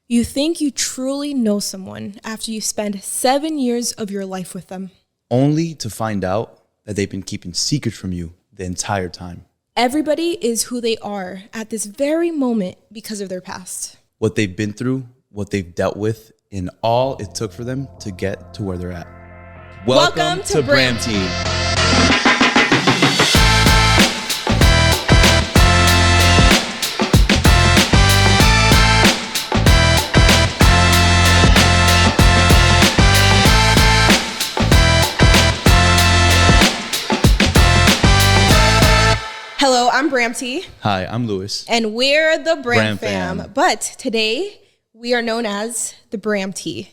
You think you truly know someone after you spend 7 years of your life with them. Only to find out that they've been keeping secrets from you the entire time. Everybody is who they are at this very moment because of their past. What they've been through, what they've dealt with, and all it took for them to get to where they're at. Welcome to Bramty. Hello, I'm Bramty. Hi, I'm Luis. And we're the Bramfam. Bramfam. But today, we are known as the Bramtea.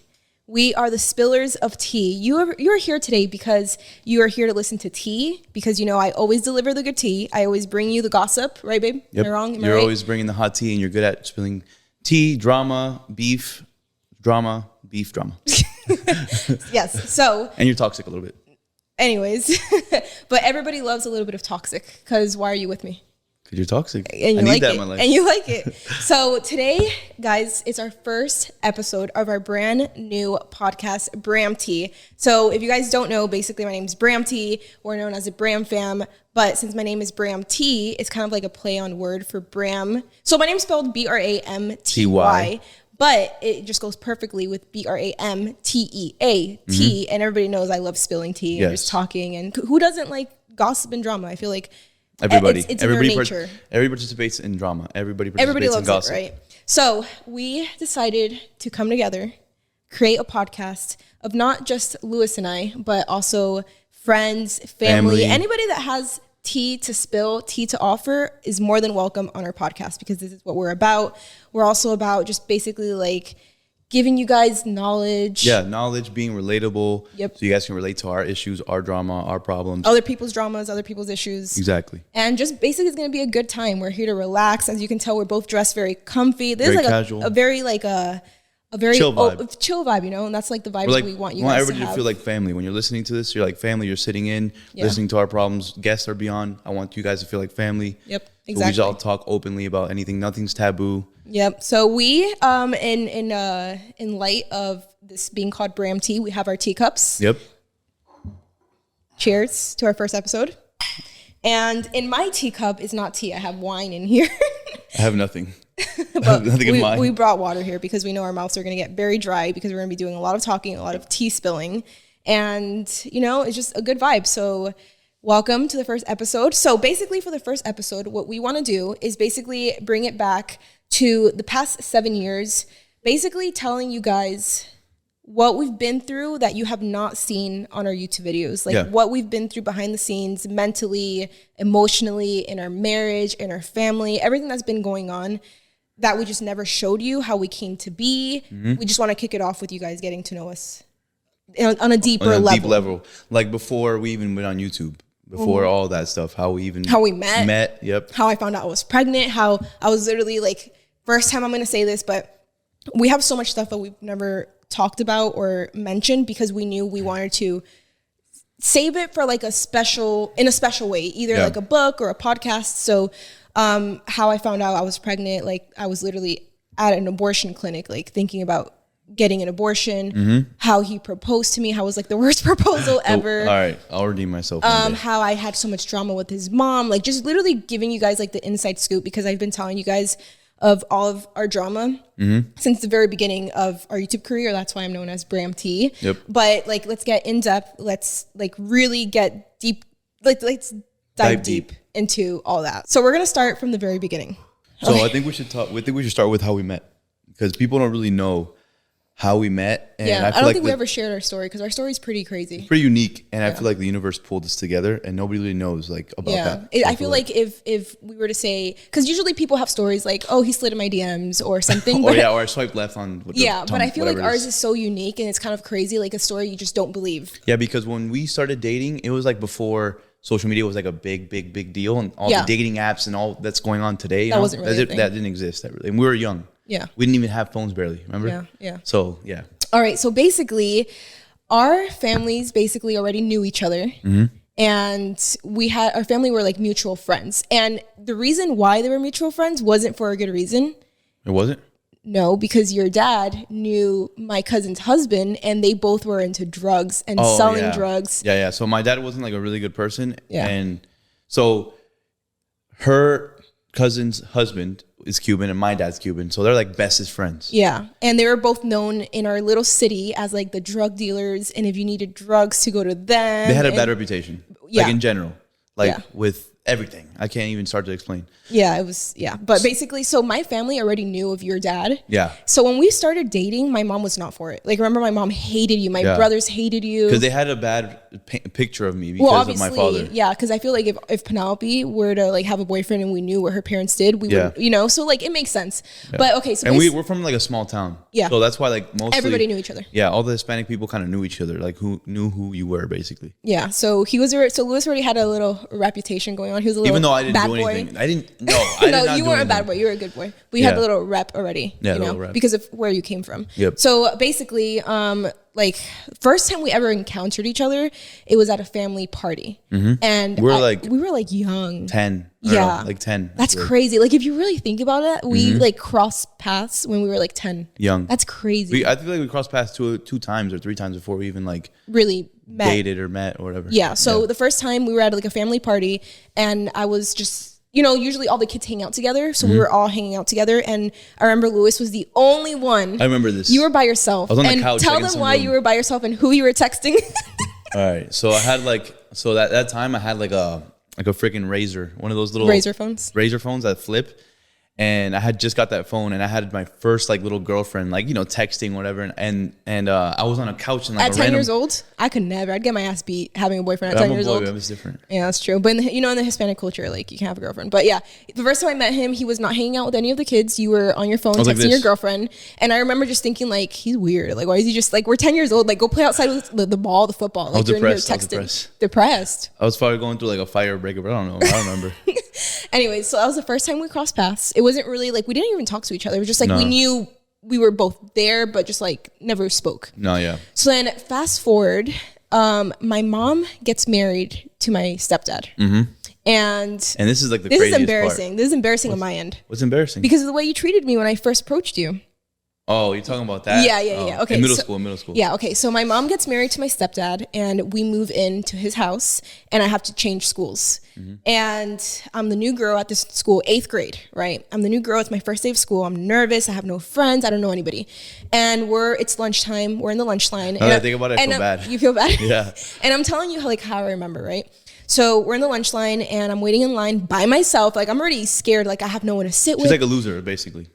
We are the spillers of tea. You're here today because you are here to listen to tea. Because, you know, I always deliver the good tea. I always bring you the gossip. Right, babe? Yep. Am I wrong? You're always bringing the hot tea, and you're good at spilling tea, drama, beef, drama. Yes. So. And you're toxic a little bit. Anyways, but everybody loves a little bit of toxic because why are you with me? Because you're toxic. And you I need like that it. in my life. And you like it. So today, guys, it's our first episode of our brand new podcast, Bramtea. So if you guys don't know, basically my name is Bramty. We're known as a Bramfam. But since my name is Bramtea, it's kind of like a play on word for Bram. So my name's spelled Bramty. But it just goes perfectly with Bramtea, tea. Mm-hmm. And everybody knows I love spilling tea and just talking. And who doesn't like gossip and drama? I feel like everybody. It's in their nature. Everybody participates in drama. Everybody participates in gossip. It, right? So we decided to come together, create a podcast of not just Luis and I, but also friends, family. Anybody that has tea to spill, tea to offer is more than welcome on our podcast because this is what we're about. We're also about just basically like giving you guys knowledge. Yeah, knowledge, being relatable. Yep. So you guys can relate to our issues, our drama, our problems. Other people's dramas, other people's issues. Exactly. And just basically it's going to be a good time. We're here to relax. As you can tell, we're both dressed very comfy. This very is like casual. a very chill vibe. Chill vibe, you know, and that's like the vibe we want you guys to have. Everybody to feel like family. When you're listening to this, you're like family. You're sitting in, listening to our problems. Guests are beyond. I want you guys to feel like family. Yep, exactly. So we just all talk openly about anything. Nothing's taboo. Yep. So we, in light of this being called Bramtea, we have our teacups. Yep. Cheers to our first episode. And in my teacup is not tea. I have wine in here. I have nothing. But we brought water here because we know our mouths are going to get very dry because we're going to be doing a lot of talking, a lot of tea spilling. And, you know, it's just a good vibe. So welcome to the first episode. So basically for the first episode, what we want to do is basically bring it back to the past 7 years, basically telling you guys what we've been through that you have not seen on our YouTube videos. Like what we've been through behind the scenes, mentally, emotionally, in our marriage, in our family, everything that's been going on that we just never showed you, how we came to be. Mm-hmm. We just want to kick it off with you guys getting to know us on a deeper level. Like before we even went on YouTube, before all that stuff, how we met. Yep. How I found out I was pregnant, how I was literally like, first time I'm going to say this, but we have so much stuff that we've never talked about or mentioned because we knew we wanted to save it for like in a special way, either like a book or a podcast. So how I found out I was pregnant, like I was literally at an abortion clinic, like thinking about getting an abortion, how he proposed to me, how it was like the worst proposal ever. All right, I'll redeem myself. How I had so much drama with his mom, like just literally giving you guys like the inside scoop because I've been telling you guys of all of our drama since the very beginning of our YouTube career. That's why I'm known as Bramtea. Yep. But like, let's get in depth. Let's like really get deep. Like, let's dive deep into all that. So we're gonna start from the very beginning. So I think we should talk. We think we should start with how we met because people don't really know how we met. And I don't think we ever shared our story because our story is pretty crazy. It's pretty unique. And I feel like the universe pulled us together and nobody really knows like about that. I feel like if we were to say, because usually people have stories like, oh, he slid in my DMs or something. or I swiped left on with the tongue, but I feel like ours is so unique and it's kind of crazy, like a story you just don't believe. Yeah, because when we started dating, it was like before social media was like a big deal and all the dating apps and all that's going on today. That wasn't really a thing. That didn't exist. And we were young. Yeah. We didn't even have phones barely, remember? Yeah. So, yeah. All right. So basically, our families basically already knew each other. Mm-hmm. And our family were like mutual friends. And the reason why they were mutual friends wasn't for a good reason. It wasn't? no, because your dad knew my cousin's husband and they both were into drugs and selling drugs. Yeah. So my dad wasn't like a really good person. Yeah. And so her cousin's husband is Cuban and my dad's Cuban. So they're like bestest friends. Yeah. And they were both known in our little city as like the drug dealers. And if you needed drugs to go to them. They had a bad reputation. Like in general. Like with everything. I can't even start to explain. Yeah, it was, But basically, so my family already knew of your dad. Yeah. So when we started dating, my mom was not for it. Like, remember, my mom hated you. My brothers hated you. Because they had a bad picture of me because of my father. Yeah, because I feel like if Penelope were to like have a boyfriend and we knew what her parents did, we would, you know, so like it makes sense. Yeah. But okay, so and we're from like a small town. Yeah. So that's why like mostly everybody knew each other. Yeah, all the Hispanic people kind of knew each other, like who knew who you were basically. Yeah. So Luis already had a little reputation going on. He was a little even though I didn't do anything. I didn't. No, I did not you weren't a bad boy. You were a good boy. But you had a little rep already. Yeah, you know, rep. Because of where you came from. Yep. So basically, like first time we ever encountered each other, it was at a family party, and we were like young, 10, like 10. That's crazy. Like if you really think about it, we like crossed paths when we were like 10, young. That's crazy. I feel like we crossed paths two times or three times before we even like really dated or met or whatever. Yeah. So the first time we were at like a family party, and I was just. You know, usually all the kids hang out together. So we were all hanging out together. And I remember Luis was the only one. I remember this. You were by yourself. I was on the couch. Tell them why you were by yourself and who you were texting. All right. So I had that time I had like a freaking Razor. One of those little Razor phones that flip. And I had just got that phone, and I had my first like little girlfriend, like, you know, texting, whatever. And I was on a couch and like at 10 years old, I could never. I'd get my ass beat having a boyfriend at 10 years old. It was different. Yeah, that's true. But in the Hispanic culture, like you can't have a girlfriend. But yeah, the first time I met him, he was not hanging out with any of the kids. You were on your phone texting your girlfriend, and I remember just thinking like, he's weird. Like, why is he just like, we're 10 years old? Like, go play outside with the ball, the football. Like, I was depressed. I was probably going through like a fire breakup. I don't know. I don't remember. Anyway, so that was the first time we crossed paths. It wasn't really like we didn't even talk to each other. It was just like we knew we were both there, but just like never spoke. No, yeah. So then fast forward, my mom gets married to my stepdad. And this is like this is embarrassing. Part. This is embarrassing on my end. What's embarrassing? Because of the way you treated me when I first approached you. Oh, you're talking about that? Yeah. Okay. In middle school. Yeah. Okay. So my mom gets married to my stepdad, and we move into his house, and I have to change schools. And I'm the new girl at this school, 8th grade, right? I'm the new girl. It's my first day of school. I'm nervous. I have no friends. I don't know anybody. And it's lunchtime. We're in the lunch line. Now that I think about it, I feel bad. You feel bad? Yeah. And I'm telling you how I remember, right? So we're in the lunch line, and I'm waiting in line by myself. Like I'm already scared. Like I have no one to sit with. She's like a loser, basically.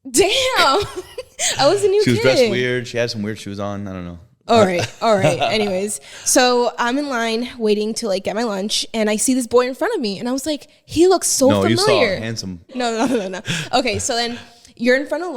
Damn. I was a new kid. She was dressed weird. She had some weird shoes on. I don't know. All right. Anyways, so I'm in line waiting to like get my lunch, and I see this boy in front of me, and I was like, he looks so familiar. You saw handsome. No. Okay, so then you're in front of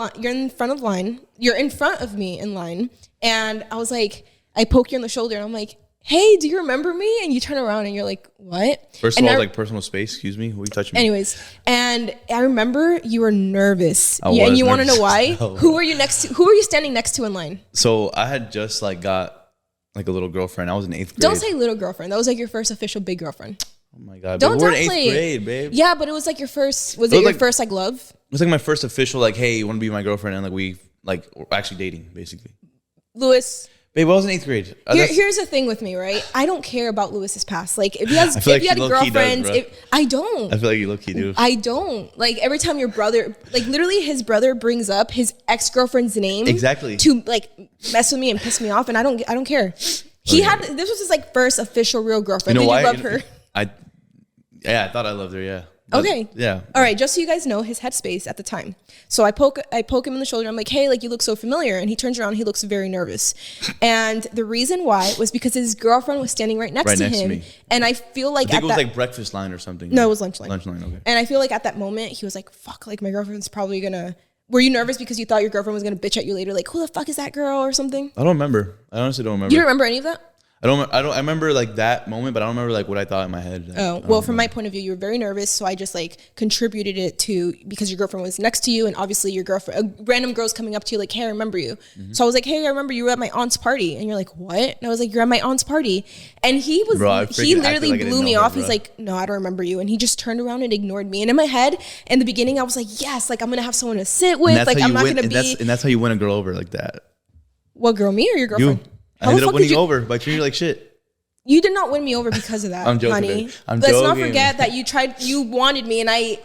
me in line, and I was like, I poke you on the shoulder, and I'm like, hey, do you remember me? And you turn around and you're like, what? First of all, like personal space, excuse me. Who are you touching me? Anyways, and I remember you were nervous. And you want to know why? Who were you next to? Who were you standing next to in line? So I had just like got like a little girlfriend. I was in 8th grade. Don't say little girlfriend. That was like your first official big girlfriend. Oh my God. Don't we're in 8th grade, babe. Yeah, but it was like your first, was it your first like love? It was like my first official like, hey, you want to be my girlfriend? And like we like were actually dating basically. Luis. Babe, I was in 8th grade. Here's the thing with me, right? I don't care about Lewis's past. Like, if he had girlfriends, I don't. I feel like you low-key do. I don't. Like, every time your brother, like, literally his brother brings up his ex-girlfriend's name. Exactly. To, like, mess with me and piss me off, and I don't care. This was his, like, first official real girlfriend. You know why? You love her? I thought I loved her, yeah. But, okay. Yeah. All right. Just so you guys know his headspace at the time. So I poke him in the shoulder. I'm like, hey, like you look so familiar. And he turns around. He looks very nervous. And the reason why was because his girlfriend was standing right next to him. And I feel like I think it was like breakfast line or something. No, it was lunch line. Lunch line. Okay. And I feel like at that moment he was like, fuck, like my girlfriend's probably gonna. Were you nervous because you thought your girlfriend was gonna bitch at you later? Like, who the fuck is that girl or something? I don't remember. I honestly don't remember. You don't remember any of that? I remember like that moment, but I don't remember like what I thought in my head. Well, from my point of view, you were very nervous. So I just like contributed it to, because your girlfriend was next to you. And obviously your girlfriend, a random girl's coming up to you like, hey, I remember you. Mm-hmm. So I was like, hey, I remember you were at my aunt's party. And you're like, what? And I was like, you're at my aunt's party. And he literally blew me off. He's like, no, I don't remember you. And he just turned around and ignored me. And in my head, in the beginning, I was like, yes, like I'm going to have someone to sit with. Like I'm not going to be. And that's how you win a girl over like that. What girl, me or your girlfriend? I ended up winning over by treating you like shit. You did not win me over because of that, I'm joking, honey. I'm joking. Let's not forget that you wanted me, and I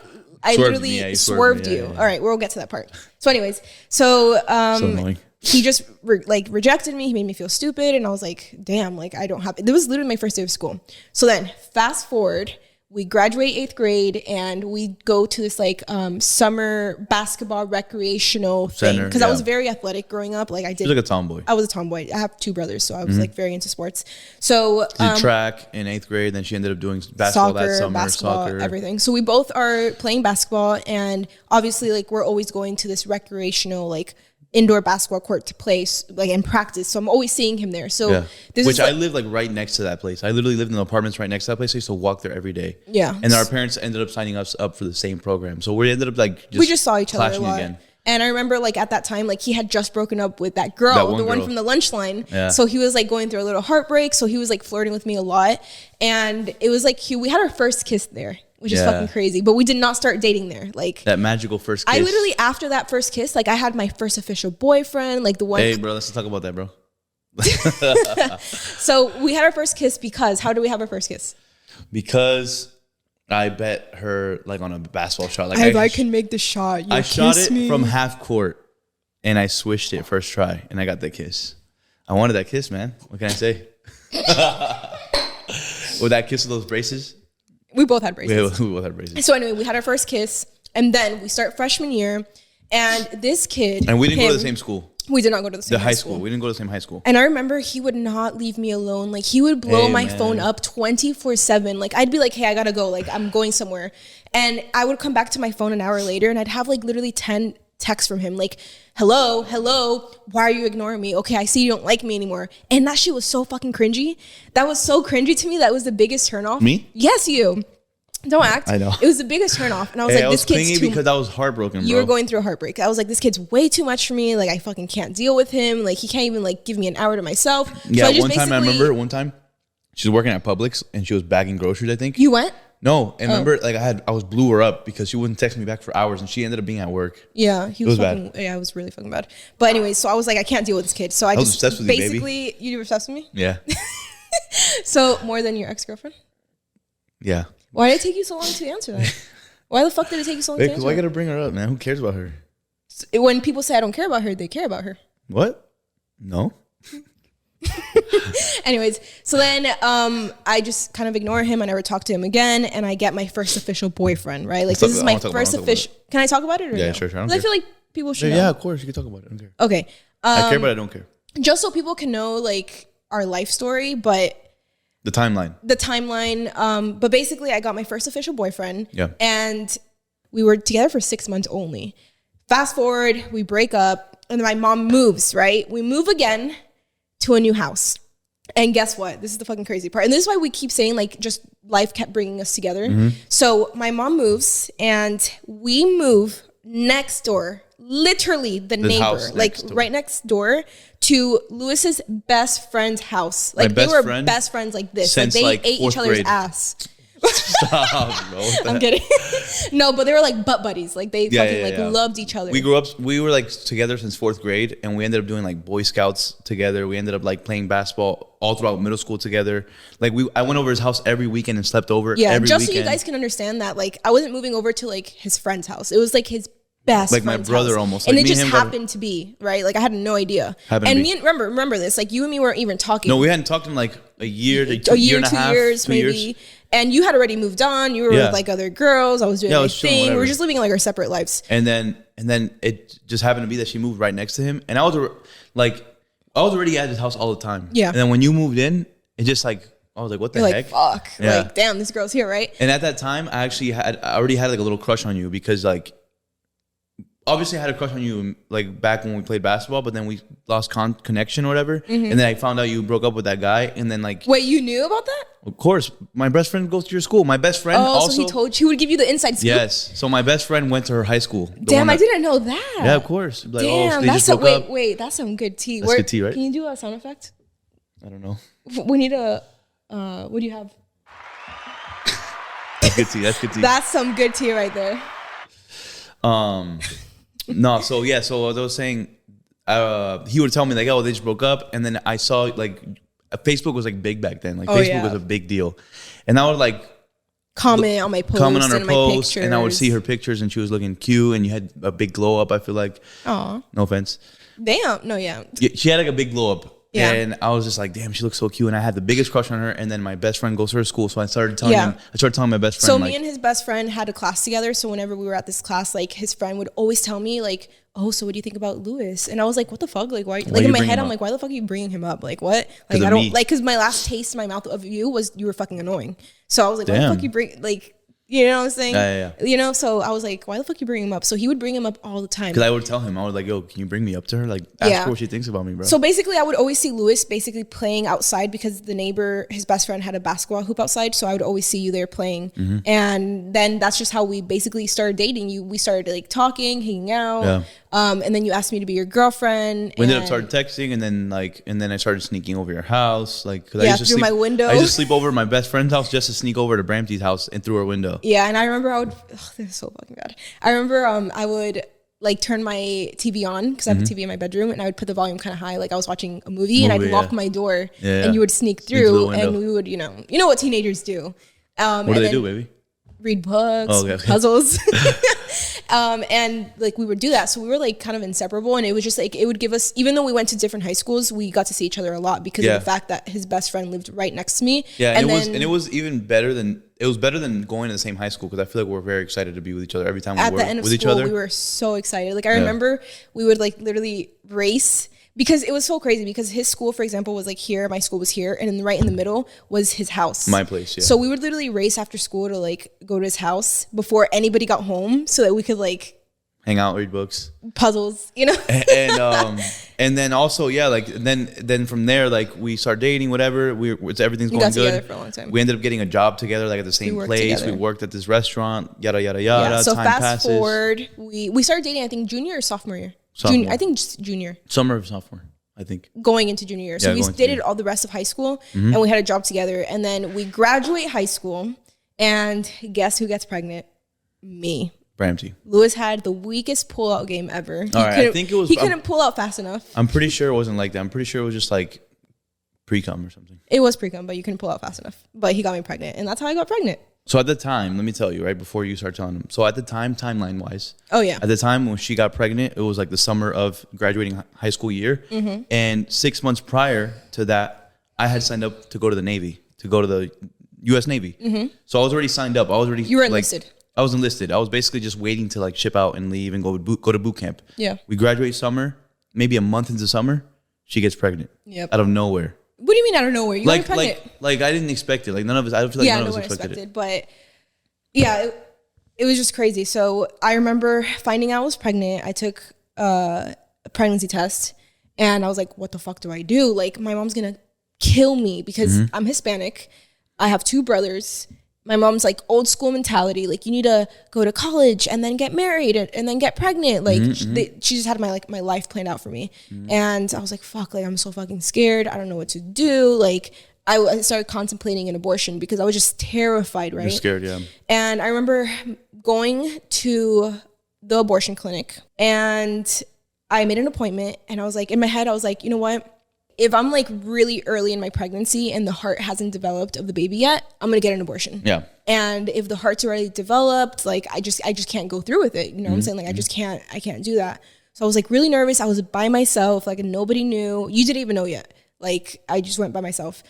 literally swerved you. Yeah. All right, we'll get to that part. So anyways, so he just rejected me. He made me feel stupid, and I was like, damn, like I don't have, it was literally my first day of school. So then fast forward, we graduate 8th grade and we go to this like summer basketball recreational thing. Because I was very athletic growing up. Like I did. You're like a tomboy. I was a tomboy. I have 2 brothers, so I was like very into sports. So did track in 8th grade. Then she ended up doing basketball that summer, soccer, everything. So we both are playing basketball, and obviously like we're always going to this recreational like indoor basketball court to play like and practice. So I'm always seeing him there. So I live like right next to that place. I literally lived in the apartments right next to that place. I used to walk there every day. Yeah. And our parents ended up signing us up for the same program. So we ended up like we just saw each other a lot. Again. And I remember like at that time, like he had just broken up with that girl, the one from the lunch line. Yeah. So he was like going through a little heartbreak. So he was like flirting with me a lot. And it was like we had our first kiss there, which is fucking crazy. But we did not start dating there. Like that magical first kiss. I literally, after that first kiss, like I had my first official boyfriend, like the one. Hey, bro, let's talk about that, bro. So we had our first kiss because, how do we have our first kiss? Because I bet her like on a basketball shot. Like I can make the shot. I shot it from half court and I swished it first try and I got the kiss. I wanted that kiss, man. What can I say? With that kiss with those braces? We both had braces. We both had braces. So anyway, we had our first kiss, and then we start freshman year, and this kid... And we didn't go to the same school. We did not go to the same high school. We didn't go to the same high school. And I remember he would not leave me alone. Like, he would blow my phone up 24/7. Like, I'd be like, hey, I gotta go. Like, I'm going somewhere. And I would come back to my phone an hour later, and I'd have, like, literally 10 texts from him. Like, hello, why are you ignoring me? Okay, I see you don't like me anymore. And that shit was so fucking cringy. That was so cringy to me. That was the biggest turnoff. Me? Yes, you. Don't act. I know. It was the biggest turnoff. And I was like, this kid's too... because I was heartbroken, bro. You were going through a heartbreak. I was like, this kid's way too much for me. Like, I fucking can't deal with him. Like, he can't even, like, give me an hour to myself. Yeah, so I remember one time, she was working at Publix, and she was bagging groceries, I think. You went? No. And remember, like, I was blew her up because she wouldn't text me back for hours, and she ended up being at work. Yeah. It was bad. Yeah, it was really fucking bad. But anyways, so I was like, I can't deal with this kid. So I was obsessed with you, baby. You were obsessed with me? Yeah. So, more than your ex-girlfriend? Yeah. Why did it take you so long to answer that? Why the fuck did it take you so long to answer that? Why you gotta bring her up, man? Who cares about her? When people say I don't care about her, they care about her. What? No. Anyways, so then I just kind of ignore him. I never talk to him again, and I get my first official boyfriend, right? Like, this is my first official... Can I talk about it? Or yeah, no? sure. I feel like people should know. Yeah, of course. You can talk about it. I don't care. Okay. I care, but I don't care. Just so people can know, like, our life story, but... The timeline. But basically, I got my first official boyfriend. Yeah. And we were together for 6 months only. Fast forward, we break up, and then my mom moves, right? We move again to a new house. And guess what? This is the fucking crazy part. And this is why we keep saying, like, just life kept bringing us together. Mm-hmm. So my mom moves, and we move next door. Literally the neighbor, like right next door to Luis's best friend's house. Like they were best friends like this. Like they ate each other's ass. Stop, bro. I'm kidding. No, but they were like butt buddies. Like they loved each other. We grew up, we were like together since 4th grade, and we ended up doing like Boy Scouts together. We ended up like playing basketball all throughout middle school together. Like I went over his house every weekend and slept over every weekend. So you guys can understand that, like I wasn't moving over to like his friend's house. It was like his best like my brother house. Almost and like it just happened to be right. Like I had no idea. And me and remember this, like you and me weren't even talking. No, we hadn't talked in like a year to year and a half, 2 years maybe. And you had already moved on. You were with like other girls. I was doing my thing. We were just living like our separate lives. And then it just happened to be that she moved right next to him, and I was already at his house all the time. Yeah. And then when you moved in, it just like I was like, what the heck? Like, fuck. Yeah. Like, damn, this girl's here, right? And at that time, I already had like a little crush on you because like obviously I had a crush on you like back when we played basketball, but then we lost connection or whatever. And then I found out you broke up with that guy, and then like, wait, you knew about that? Of course, my best friend goes to your school. My best friend also. So he would give you the inside scoop. Yes. So my best friend went to her high school. Damn, I didn't know that. Yeah, of course. Like, damn, that's that's some good tea. That's good tea, right? Can you do a sound effect? I don't know. We need a. What do you have? That's good tea. That's good tea. That's some good tea right there. No, so yeah, so as I was saying, he would tell me like, oh, they just broke up, and then I saw like Facebook was like big back then. Like Facebook was a big deal, and I would like comment on my post, comment on her post, and I would see her pictures, and she was looking cute, and you had a big glow up. I feel like, no offense. Damn, no, yeah. She had like a big glow up. Yeah. And I was just like, damn, she looks so cute. And I had the biggest crush on her. And then my best friend goes to her school. So I started telling him, my best friend. So me and his best friend had a class together. So whenever we were at this class, like his friend would always tell me like, oh, so what do you think about Luis? And I was like, what the fuck? Like, why like in my head, I'm like, why the fuck are you bringing him up? Like, what? Like, I don't like, cause my last taste in my mouth of you was you were fucking annoying. So I was like, why the fuck you bring like, you know what I'm saying? Yeah. You know, so I was like, why the fuck you bring him up? So he would bring him up all the time. Because I would tell him, I was like, yo, can you bring me up to her? Like, ask her what she thinks about me, bro. So basically, I would always see Luis basically playing outside because the neighbor, his best friend, had a basketball hoop outside. So I would always see you there playing. And then that's just how we basically started dating. We started like talking, hanging out. Yeah. And then you asked me to be your girlfriend. We ended up started texting, and then I started sneaking over your house, like because through my window. I used to sleep over at my best friend's house just to sneak over to Bramty's house and through her window. Yeah, and I remember this is so fucking bad. I remember I would like turn my TV on because I have a TV in my bedroom, and I would put the volume kind of high, like I was watching a movie and I'd lock my door, and you would sneak through, and we would, you know what teenagers do. What do they do, baby? Read books, puzzles. And like we would do that. So we were like kind of inseparable, and it was just like, it would give us, even though we went to different high schools, we got to see each other a lot because of the fact that his best friend lived right next to me. Yeah. And it was even better than, going to the same high school, because I feel like we're very excited to be with each other every time we were with each other. We were so excited. Like I remember we would like literally race, because it was so crazy, because his school, for example, was like here, my school was here, and then right in the middle was his house. My place, yeah. So we would literally race after school to like go to his house before anybody got home so that we could like hang out, read books, puzzles, you know. And then also, like then from there, like we start dating, whatever. Everything's going good. Together for a long time. We ended up getting a job together, like at the same place. Together. We worked at this restaurant, yada yada yada. Yeah, so fast forward, we started dating, I think junior or sophomore year. I think just junior. Summer of sophomore, I think. Going into junior year. So we dated all the rest of high school, and we had a job together. And then we graduate high school, and guess who gets pregnant? Me. Bramty. Luis had the weakest pull-out game ever. I think it was. He couldn't pull out fast enough. I'm pretty sure it wasn't like that. I'm pretty sure it was just like pre-cum or something. It was pre-cum, but you couldn't pull out fast enough. But he got me pregnant, and that's how I got pregnant. So at the time, let me tell you, right before you start telling him. So at the time, timeline-wise. Oh, yeah. At the time when she got pregnant, it was like the summer of graduating high school year. And 6 months prior to that, I had signed up to go to the Navy, to go to the U.S. Navy. So I was already signed up. You were enlisted. I was enlisted. I was basically just waiting to like ship out and leave and go to boot camp. Yeah. We graduate summer, maybe a month into summer, she gets pregnant. Yep. Out of nowhere. What do you mean out of nowhere? You got pregnant. Like I didn't expect it. Like none of us. I feel like none of us expected it. But yeah, it was just crazy. So I remember finding out I was pregnant. I took a pregnancy test, and I was like, "What the fuck do I do? Like my mom's gonna kill me because I'm Hispanic. I have 2 brothers. My mom's like old school mentality. Like you need to go to college and then get married and then get pregnant. Like she just had my life planned out for me. And I was like, fuck, like I'm so fucking scared. I don't know what to do. Like I started contemplating an abortion because I was just terrified, right? You're scared, yeah. And I remember going to the abortion clinic, and I made an appointment, and I was like, in my head, I was like, you know what? If I'm like really early in my pregnancy and the heart hasn't developed of the baby yet, I'm gonna get an abortion. Yeah. And if the heart's already developed, like I just can't go through with it. You know what I'm saying? Like I can't do that. So I was like really nervous. I was by myself, like nobody knew. You didn't even know yet. Like I just went by myself,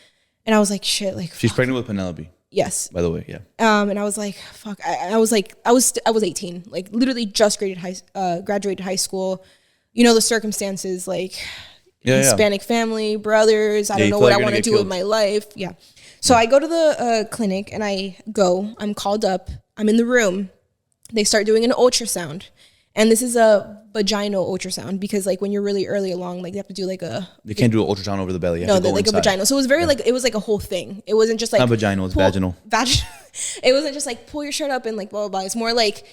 and I was like, shit. Like she's pregnant with Penelope. Yes. By the way, yeah. And I was like, fuck. I was 18, like literally just graduated high school. You know the circumstances, like. Hispanic family, brothers. I don't know what I want to do with my life. Yeah. So I go to the clinic, and I'm called up. I'm in the room. They start doing an ultrasound, And this is a vaginal ultrasound because like when you're really early along, like they have to do like a. They can't do an ultrasound over the belly. You have to go like inside. A vaginal. So it was very like, it was like a whole thing. It wasn't just like. Not vaginal, it's vaginal. It wasn't just like pull your shirt up and like blah, blah, blah. It's more like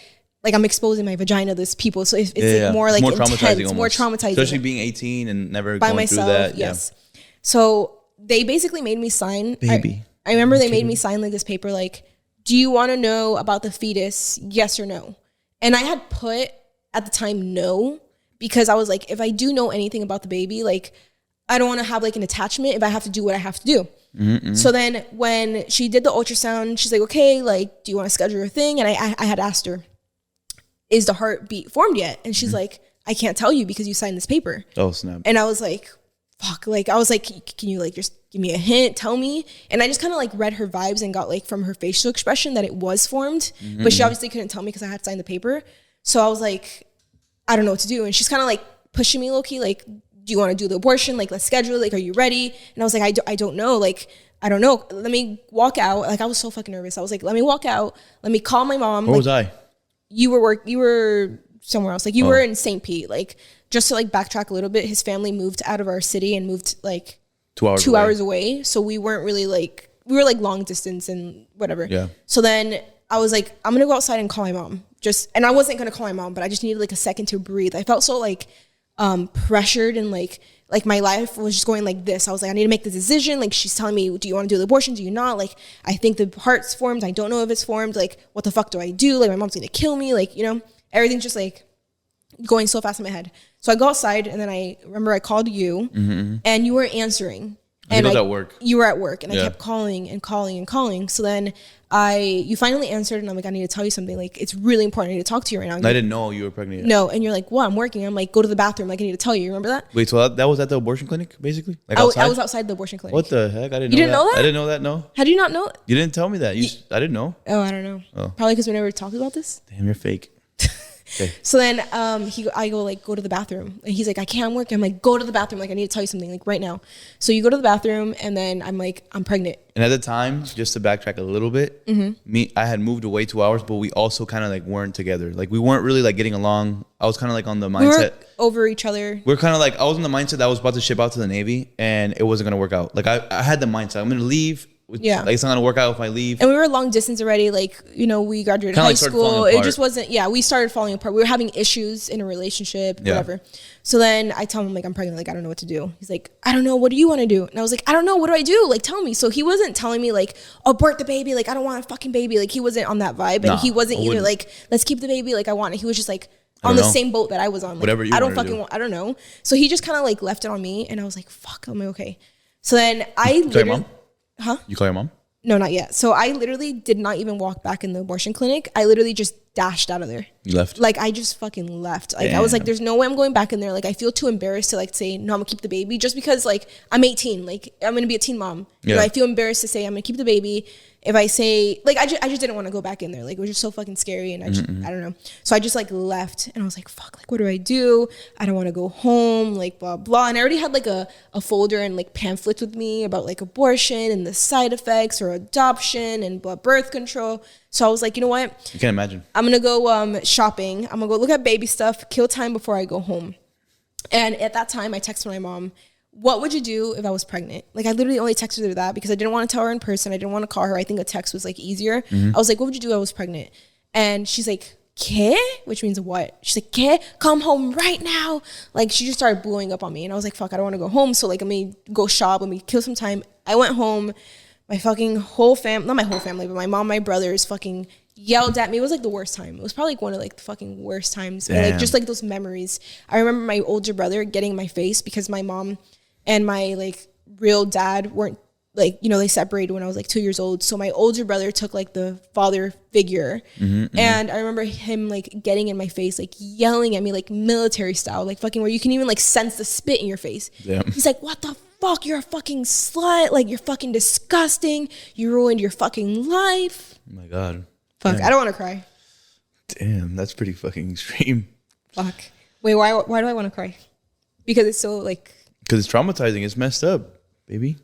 I'm exposing my vagina to this people. So it's like more like more intense, more traumatizing. Especially being 18 and never by going myself, through that. Yes. Yeah. So they basically made me sign. Baby. I remember they made me sign like this paper like, do you want to know about the fetus? Yes or no? And I had put at the time no, because I was like, if I do know anything about the baby, like I don't want to have like an attachment if I have to do what I have to do. Mm-hmm. So then when she did the ultrasound, she's like, okay, like, do you want to schedule your thing? And I had asked her, is the heartbeat formed yet? And she's like, I can't tell you because you signed this paper. Oh, snap. And I was like, fuck. Like, I was like, can you like just give me a hint? Tell me. And I just kind of like read her vibes and got like from her facial expression that it was formed. Mm-hmm. But she obviously couldn't tell me because I had signed the paper. So I was like, I don't know what to do. And she's kind of like pushing me low key, like, do you want to do the abortion? Like, let's schedule it. Like, are you ready? And I was like, I don't know. Like, I don't know. Let me walk out. Like, I was so fucking nervous. I was like, let me walk out. Let me call my mom. Where was I? You were somewhere else. Like, you were in St. Pete. Like, just to like backtrack a little bit, his family moved out of our city and moved like 2 hours away. So we weren't really like, we were like long distance and whatever. Yeah. So then I was like, I'm going to go outside and call my mom. And I wasn't going to call my mom, but I just needed like a second to breathe. I felt so like pressured and like my life was just going like this. I was like, I need to make the decision. Like, she's telling me, do you want to do the abortion? Do you not? Like, I think the heart's formed. I don't know if it's formed. Like, what the fuck do I do? Like, my mom's going to kill me. Like, you know, everything's just like going so fast in my head. So I go outside and then I remember I called you and you weren't answering. And I was at work. You were at work and I kept calling and calling and calling. So then you finally answered and I'm like, I need to tell you something. Like, it's really important. I need to talk to you right now. And I didn't know you were pregnant yet. No. And you're like, what? I'm working. I'm like, go to the bathroom. Like, I need to tell you. You remember that? Wait, so that was at the abortion clinic, basically? Like I was outside the abortion clinic. What the heck? I didn't know that. You didn't know that? I didn't know that, no. How do you not know? You didn't tell me that. I didn't know. Oh, I don't know. Oh. Probably because we never talked about this. Damn, you're fake. Okay. So then I go like, go to the bathroom. And he's like, I can't work. I'm like, go to the bathroom. Like, I need to tell you something like right now. So you go to the bathroom and then I'm like, I'm pregnant. And at the time, just to backtrack a little bit, I had moved away 2 hours, but we also kind of like weren't together. Like, we weren't really like getting along. I was kind of like on the mindset. We were over each other. We're kind of like, I was in the mindset that I was about to ship out to the Navy and it wasn't going to work out. Like, I had the mindset, I'm going to leave. Yeah, like it's not gonna work out if I leave. And we were long distance already. Like, you know, we graduated high school. It just wasn't. Yeah, we started falling apart. We were having issues in a relationship, whatever. So then I tell him like, I'm pregnant. Like, I don't know what to do. He's like, I don't know. What do you want to do? And I was like, I don't know. What do I do? Like, tell me. So he wasn't telling me like, abort the baby. Like, I don't want a fucking baby. Like, he wasn't on that vibe, and he wasn't either like, let's keep the baby. Like, I want it. He was just like on the same boat that I was on. Like, whatever you. I don't fucking want. I don't know. So he just kind of like left it on me, and I was like, fuck. I'm like, okay. So then I call your mom? Huh? You call your mom? No, not yet. So I literally did not even walk back in the abortion clinic. I literally just dashed out of there. You left? Like, I just fucking left. Like, I was like, there's no way I'm going back in there. Like, I feel too embarrassed to like say, no, I'm gonna keep the baby just because like I'm 18. Like, I'm gonna be a teen mom. You know, I feel embarrassed to say I'm gonna keep the baby. If I say, like, I just didn't want to go back in there. Like, it was just so fucking scary. And I don't know. So I just like left and I was like, fuck, like, what do I do? I don't want to go home, like, blah, blah. And I already had like a folder and like pamphlets with me about like abortion and the side effects or adoption and birth control. So I was like, you know what? You can't imagine. I'm going to go shopping. I'm going to go look at baby stuff, kill time before I go home. And at that time, I texted my mom, what would you do if I was pregnant? Like, I literally only texted her that because I didn't want to tell her in person. I didn't want to call her. I think a text was like easier. I was like, what would you do if I was pregnant? And she's like, ¿Qué? Which means what? She's like, ¿Qué? Come home right now. Like, she just started blowing up on me. And I was like, fuck, I don't want to go home. So like, let me go shop. Let me kill some time. I went home. My fucking whole family, not my whole family, but my mom, my brothers fucking yelled at me. It was like the worst time. It was probably like one of like the fucking worst times. Like, just like those memories. I remember my older brother getting in my face because my mom and my like real dad weren't like, you know, they separated when I was like 2 years old. So my older brother took like the father figure. And I remember him like getting in my face, like yelling at me like military style, like fucking where you can even like sense the spit in your face. He's like, what the fuck? You're a fucking slut. Like, you're fucking disgusting. You ruined your fucking life. Oh my God. Fuck. Damn. I don't want to cry. Damn, that's pretty fucking extreme. Fuck. Wait, why do I want to cry? Because it's so like... Because it's traumatizing. It's messed up, baby.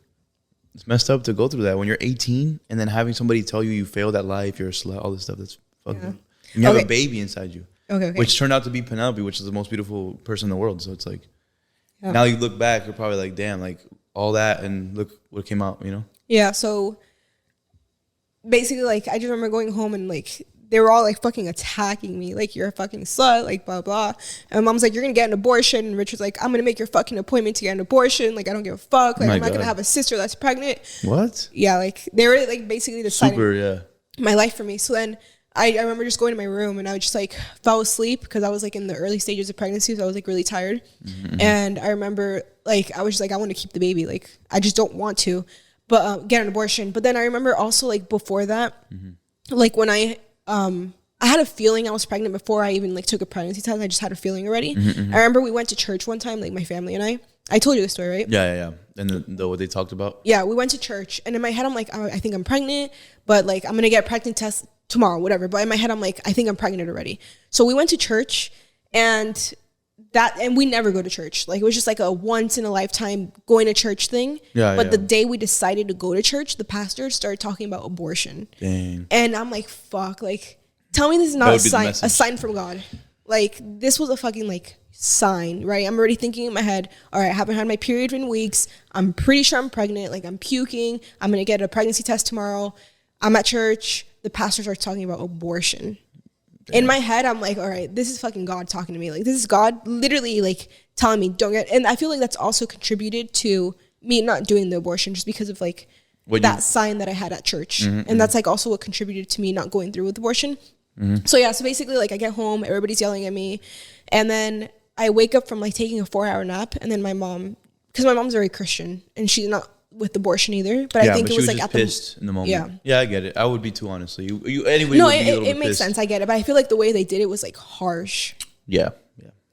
It's messed up to go through that when you're 18 and then having somebody tell you failed at life, you're a slut, all this stuff. That's fucking... You have a baby inside you. Okay. Which turned out to be Penelope, which is the most beautiful person in the world. So it's like, now you look back, you're probably like, damn, like all that, and look what came out, you know? Yeah. So basically, like, I just remember going home and like they were all like fucking attacking me, like, you're a fucking slut, like, blah blah. And my mom's like, you're gonna get an abortion, and Richard's like, I'm gonna make your fucking appointment to get an abortion. Like, I don't give a fuck. Like, I'm not gonna have a sister that's pregnant. What? Yeah, like they were like basically deciding my life for me. So then I remember just going to my room and I just like fell asleep because I was like in the early stages of pregnancy, so I was like really tired. And I remember like I was just like, I want to keep the baby, like I just don't want to, but get an abortion. But then I remember also like before that, like when I had a feeling I was pregnant before I even like took a pregnancy test. I just had a feeling already. I remember we went to church one time, like my family and I told you the story, right? Yeah. And the what they talked about? Yeah, we went to church, and in my head I'm like, I think I'm pregnant, but like I'm gonna get a pregnancy test tomorrow, whatever. But in my head I'm like, I think I'm pregnant already. So we went to church, and we never go to church. Like, it was just like a once in a lifetime going to church thing. But the day we decided to go to church, the pastor started talking about abortion. Dang. And I'm like, fuck, like, tell me this is not a sign from God. Like, this was a fucking like sign, right? I'm already thinking in my head, all right, I haven't had my period in weeks. I'm pretty sure I'm pregnant. Like, I'm puking. I'm going to get a pregnancy test tomorrow. I'm at church. The pastor starts talking about abortion. Damn. In my head, I'm like, all right, this is fucking God talking to me. Like, this is God literally like telling me don't get. And I feel like that's also contributed to me not doing the abortion, just because of like sign that I had at church. And that's like also what contributed to me not going through with abortion. So yeah, so basically like I get home, everybody's yelling at me, and then I wake up from like taking a 4-hour nap, and then my mom, because my mom's very Christian and she's not with abortion either, but I think it was like at pissed in the moment. Yeah, I get it. I would be too, honestly. Anybody? No, it makes sense. I get it, but I feel like the way they did it was like harsh. Yeah,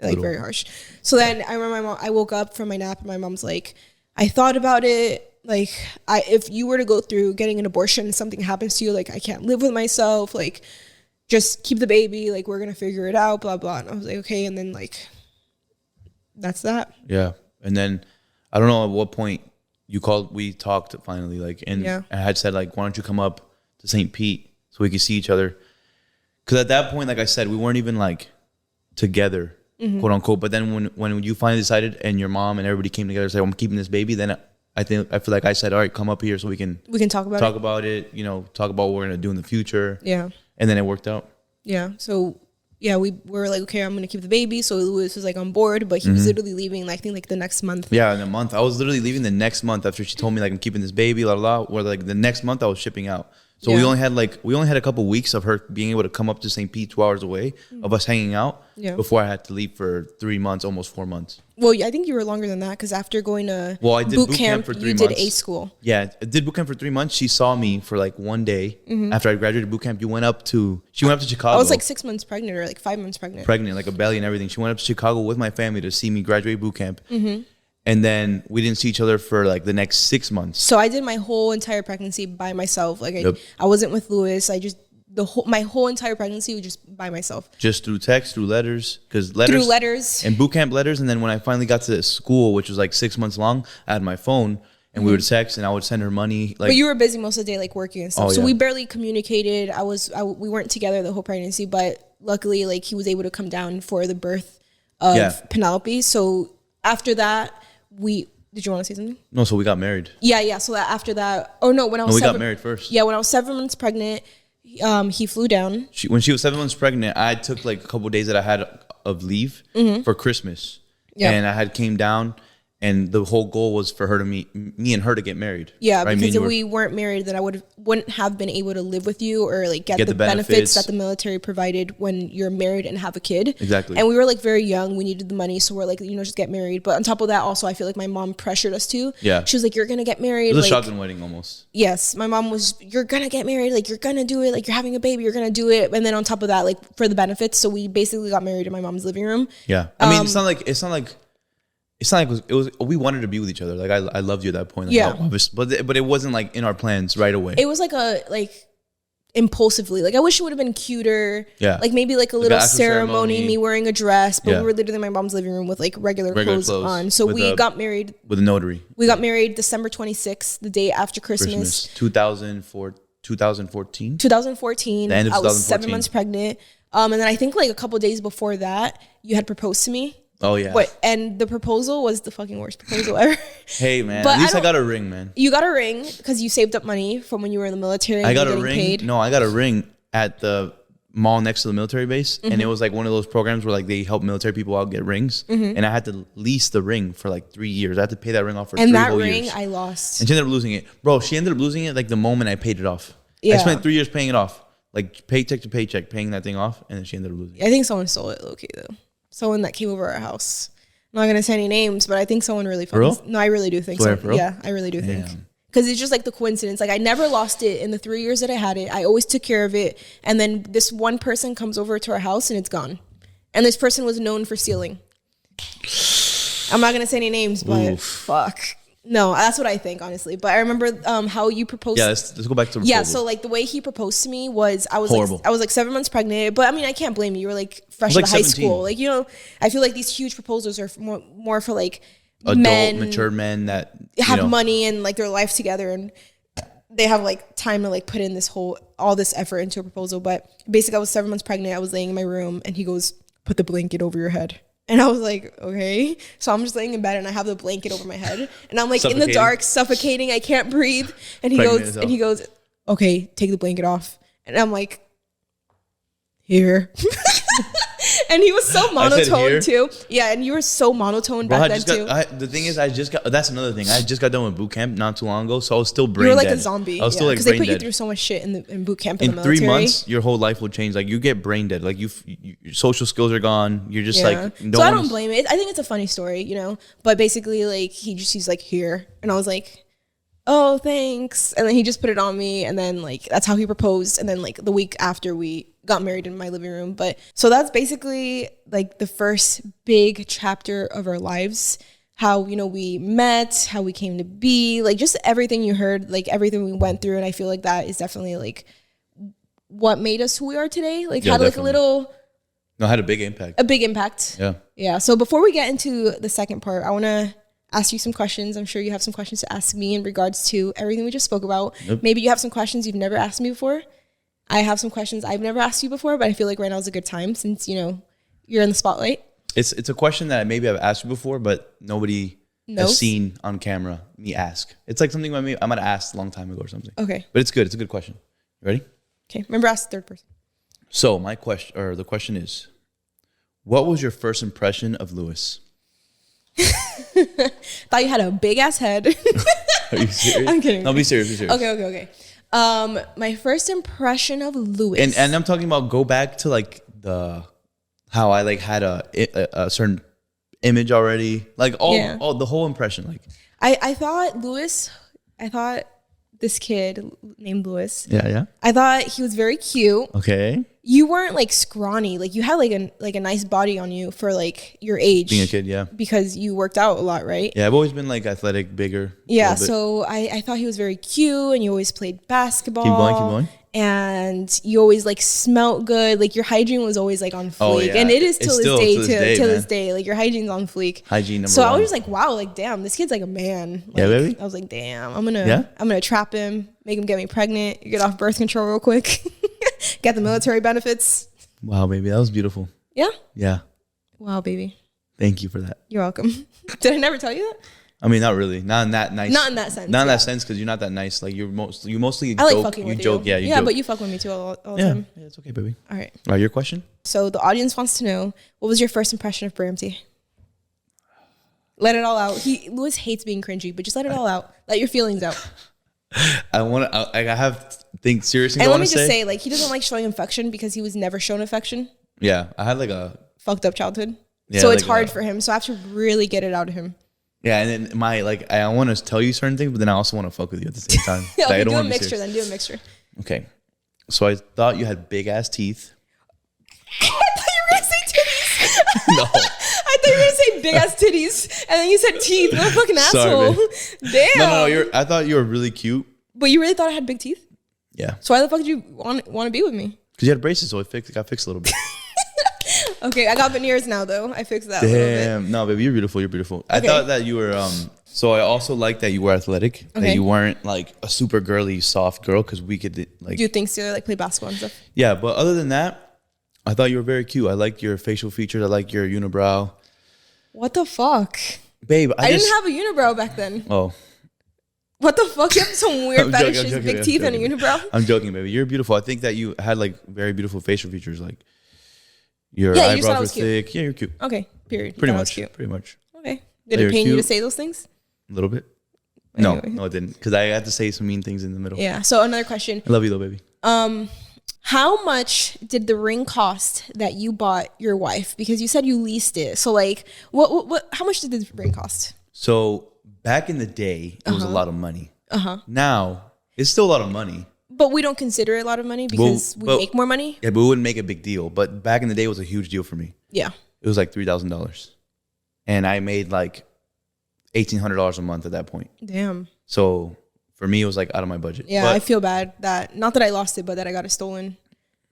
like very harsh. So then I remember I woke up from my nap, and my mom's like, I thought about it. Like, if you were to go through getting an abortion and something happens to you, like, I can't live with myself. Like, just keep the baby. Like, we're gonna figure it out. Blah blah. And I was like, okay. And then like, that's that. Yeah, and then I don't know at what point you called. We talked finally, like, and I had said like, why don't you come up to St. Pete so we could see each other? Because at that point, like I said, we weren't even like together, quote unquote. But then when you finally decided, and your mom and everybody came together and said, I'm keeping this baby, then I feel like I said, all right, come up here so we can talk about it. You know, talk about what we're gonna do in the future. Yeah. And then it worked out. Yeah. So yeah, we were like, okay, I'm gonna keep the baby. So Luis was like on board, but he was literally leaving, I think like the next month. Yeah, in a month. I was literally leaving the next month after she told me like, I'm keeping this baby, blah blah. Or like the next month I was shipping out. So we only had a couple weeks of her being able to come up to St. Pete 2 hours away, of us hanging out, before I had to leave for 3 months, almost 4 months. Well, I think you were longer than that, because after going to I did boot camp for 3 months. You did A school. Yeah, I did boot camp for 3 months. She saw me for like one day after I graduated boot camp. She went up to Chicago. I was like 6 months pregnant, or like 5 months pregnant. Pregnant, like a belly and everything. She went up to Chicago with my family to see me graduate boot camp. And then we didn't see each other for like the next 6 months. So I did my whole entire pregnancy by myself. Like I wasn't with Luis. I just my whole entire pregnancy was just by myself. Just through text, through letters, through letters and boot camp letters. And then when I finally got to school, which was like 6 months long, I had my phone and we would text, and I would send her money. Like, but you were busy most of the day, like working and stuff. So we barely communicated. We weren't together the whole pregnancy, but luckily, like, he was able to come down for the birth of Penelope. So after that. Did you want to say something? No, so we got married. Yeah. So that after that, we got married first. Yeah, when I was 7 months pregnant, he flew down. When she was 7 months pregnant, I took like a couple of days that I had of leave for Christmas. Yeah. And I came down, and the whole goal was for her to me and her to get married. Yeah, right? Because if we weren't married, then I wouldn't have been able to live with you or like get the benefits that the military provided when you're married and have a kid. Exactly. And we were like very young. We needed the money, so we're like, just get married. But on top of that, also I feel like my mom pressured us to. Yeah. She was like, you're gonna get married. It was like, a shotgun wedding almost. Yes, my mom was. You're gonna get married. Like, you're gonna do it. Like, you're having a baby. You're gonna do it. And then on top of that, like, for the benefits, so we basically got married in my mom's living room. Yeah. I mean, it's not like it was. We wanted to be with each other. Like, I loved you at that point. Like, but it wasn't like in our plans right away. It was like impulsively. Like, I wish it would have been cuter. Yeah. Like maybe like a little ceremony, me wearing a dress. But we were literally in my mom's living room with like regular clothes on. So we got married with a notary. We got married December 26th, the day after Christmas. 2014. 2014. 2014. The end of 2014. I was 7 months pregnant. And then I think like a couple days before that, you had proposed to me. Oh yeah. And the proposal was the fucking worst proposal ever. Hey man, but at least I got a ring, man. You got a ring because you saved up money from when you were in the military. And I got a ring. Paid. No, I got a ring at the mall next to the military base, and it was like one of those programs where like they help military people out get rings, and I had to lease the ring for like 3 years. I had to pay that ring off for 3 whole years. And that ring I lost. And she ended up losing it, bro. She ended up losing it like the moment I paid it off. Yeah. I spent 3 years paying it off, like paycheck to paycheck, paying that thing off, and then she ended up losing it. I think someone stole it, low key though. Someone that came over our house. I'm not gonna say any names, but I think someone really fucking. No, I really do think so. Yeah, I really do think. Because it's just like the coincidence. Like I never lost it in the 3 years that I had it. I always took care of it. And then this one person comes over to our house and it's gone. And this person was known for stealing. I'm not going to say any names, but fuck. No, that's what I think, honestly. But I remember how you proposed. Yeah, let's go back to the proposal. Yeah, so like the way he proposed to me was I was like 7 months pregnant. But I mean, I can't blame you. You were like fresh out of high school. Like, you know, I feel like these huge proposals are more for like adult, mature men that have money and like their life together, and they have like time to like put in all this effort into a proposal. But basically I was 7 months pregnant. I was laying in my room and he goes, "Put the blanket over your head." And I was like, okay. So I'm just laying in bed and I have the blanket over my head and I'm like in the dark, suffocating. I can't breathe. And he goes, "Okay, take the blanket off." And I'm like, "Here." And he was so monotone too. Yeah, and you were so monotone back then too. The thing is, that's another thing. I just got done with boot camp not too long ago, so I was still brain dead. You were like a zombie. I was still like brain dead. Because they put you through so much shit in boot camp in the military. In 3 months, your whole life will change. Like you get brain dead. Like your social skills are gone. You're just like. So I don't blame it. I think it's a funny story, you know. But basically, like he's like, "Here," and I was like, "Oh, thanks." And then he just put it on me, and then like that's how he proposed. And then like the week after we got married in my living room. But so that's basically like the first big chapter of our lives. How, you know, we met, how we came to be, like just everything you heard, like everything we went through. And I feel like that is definitely like what made us who we are today. Like had like a little. No, had a big impact. A big impact. Yeah. Yeah. So before we get into the second part, I want to ask you some questions. I'm sure you have some questions to ask me in regards to everything we just spoke about. Yep. Maybe you have some questions you've never asked me before. I have some questions I've never asked you before, but I feel like right now is a good time since, you know, you're in the spotlight. It's a question that maybe I've asked you before, but nobody has seen on camera me ask. It's like something I might have asked a long time ago or something. Okay. But it's good. It's a good question. You ready? Okay. Remember, ask the third person. So the question is, what was your first impression of Luis? Thought you had a big ass head. Are you serious? I'm kidding. No, be serious. Okay. My first impression of Luis, and I'm talking about go back to like how I like had a certain image already, like all the whole impression. Like I thought this kid named Luis. Yeah. I thought he was very cute. Okay. You weren't like scrawny, like you had like a nice body on you for like your age. Being a kid, yeah. Because you worked out a lot, right? Yeah, I've always been like athletic, bigger. Yeah, so I thought he was very cute, and you always played basketball. Keep going. And you always like smelled good. Like your hygiene was always like on fleek. Oh, yeah. And it is till this day. Like your hygiene's on fleek. Hygiene number one. So I was just like, wow, like damn, this kid's like a man. Like, yeah, baby. I was like, damn, I'm gonna trap him, make him get me pregnant, get off birth control real quick, get the military benefits. Wow, baby, that was beautiful. Yeah? Yeah. Wow, baby. Thank you for that. You're welcome. Did I never tell you that? I mean, not really. Not in that nice. Not in that sense. Not in that sense, because you're not that nice. Like you mostly I like fucking with you. Yeah, you joke. But you fuck with me too all the time. Yeah, it's okay, baby. All right. Your question? So the audience wants to know, what was your first impression of Bramty? Let it all out. Luis hates being cringy, but just let it all out. Let your feelings out. I have things seriously. And let me just say, like, he doesn't like showing affection because he was never shown affection. Yeah, I had like a fucked up childhood. Yeah, so it's hard for him. So I have to really get it out of him. Yeah, and then I want to tell you certain things, but then I also want to fuck with you at the same time. Okay, like, do a mixture. Okay. So I thought you had big ass teeth. I thought you were going to say titties. No. I thought you were going to say big ass titties, and then you said teeth. What a fucking asshole. Damn. No. I thought you were really cute. But you really thought I had big teeth? Yeah. So why the fuck did you want to be with me? Because you had braces, so it got fixed a little bit. Okay, I got veneers now though. I fixed that. Damn, no, baby, you're beautiful. You're beautiful. Okay. I thought that you were. So I also like that you were athletic. Okay. That you weren't like a super girly, soft girl, because we could like do things to like play basketball and stuff. Yeah, but other than that, I thought you were very cute. I liked your facial features. I like your unibrow. What the fuck, babe? I didn't have a unibrow back then. Oh. What the fuck? You have some weird fetishes, big teeth, and a unibrow. I'm joking, baby. You're beautiful. I think that you had like very beautiful facial features, like your eyebrows were thick. Cute. Yeah, you're cute. Okay, period. Pretty much. Okay. Did it pain you to say those things? A little bit. No, it didn't. Because I had to say some mean things in the middle. Yeah. So another question. I love you though, baby. How much did the ring cost that you bought your wife? Because you said you leased it. So like, what? How much did the ring cost? So back in the day, it was a lot of money. Now it's still a lot of money. But we don't consider it a lot of money because we make more money. Yeah, but we wouldn't make a big deal. But back in the day, it was a huge deal for me. Yeah. It was like $3,000, and I made like $1,800 a month at that point. Damn. So for me, it was like out of my budget. Yeah, but I feel bad that not that I lost it, but that I got it stolen,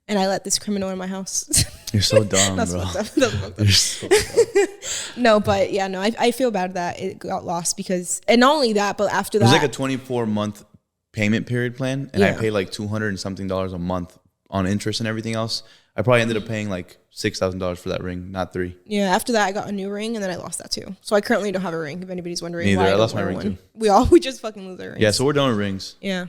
and I let this criminal in my house. You're so dumb, That's bro. That's fucked up. You're so dumb. No, but yeah, no, I feel bad that it got lost because, and not only that, but after that, it was like a 24-month payment period plan, and I paid like $200 and something a month on interest and everything else. I probably ended up paying like $6,000 for that ring, not $3,000. Yeah, after that I got a new ring and then I lost that too. So I currently don't have a ring. If anybody's wondering, neither. I lost my ring too. We just fucking lose our rings. Yeah, so we're done with rings. Yeah.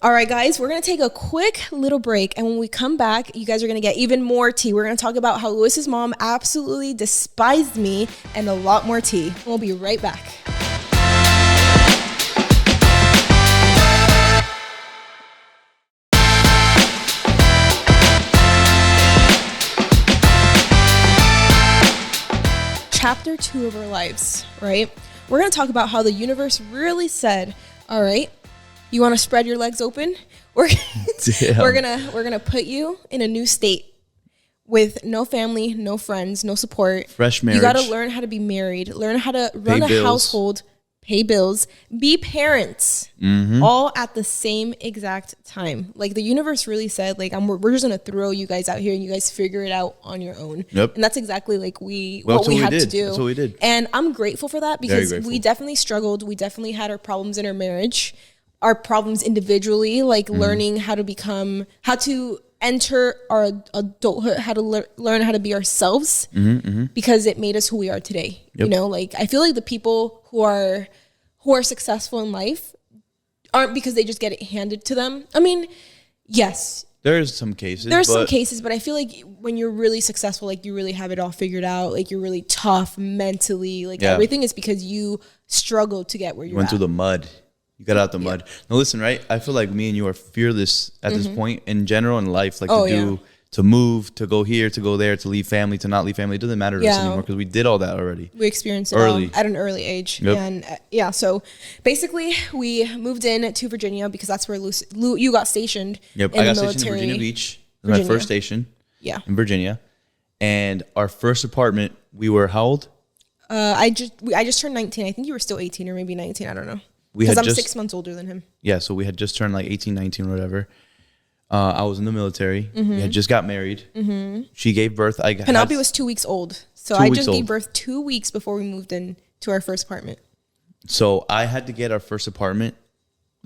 All right, guys, we're gonna take a quick little break, and when we come back, you guys are gonna get even more tea. We're gonna talk about how Luis's mom absolutely despised me, and a lot more tea. We'll be right back. Chapter 2 of our lives, right? We're going to talk about how the universe really said, all right, you want to spread your legs open? We're gonna put you in a new state with no family, no friends, no support. Fresh marriage. You got to learn how to be married, learn how to run a household, pay bills, be parents, all at the same exact time. Like the universe really said, like we're just gonna throw you guys out here and you guys figure it out on your own. Yep. And that's exactly like what we had to do. That's what we did. And I'm grateful for that because we definitely struggled. We definitely had our problems in our marriage, our problems individually, like learning how to enter our adulthood, how to learn how to be ourselves, because it made us who we are today. Yep. You know, like I feel like the people who are successful in life aren't because they just get it handed to them. I mean, yes, there's some cases. But I feel like when you're really successful, like you really have it all figured out, like you're really tough mentally, like everything is because you struggled to get where you went through the mud. You got out the mud. Now listen, right? I feel like me and you are fearless at this point in general in life, like to move, to go here, to go there, to leave family, to not leave family. It doesn't matter to us anymore because we did all that already. We experienced it at an early age. Yep. And so basically we moved in to Virginia because that's where you got stationed. Yep, I got stationed in Virginia Beach. That was my first station in Virginia. And our first apartment, we were how old? I just turned 19. I think you were still 18 or maybe 19. I don't know. Because I'm 6 months older than him. Yeah, so we had just turned like 18, 19 or whatever. I was in the military. We had just got married. She gave birth. Penelope was 2 weeks old. So I just gave birth 2 weeks before we moved in to our first apartment. So I had to get our first apartment.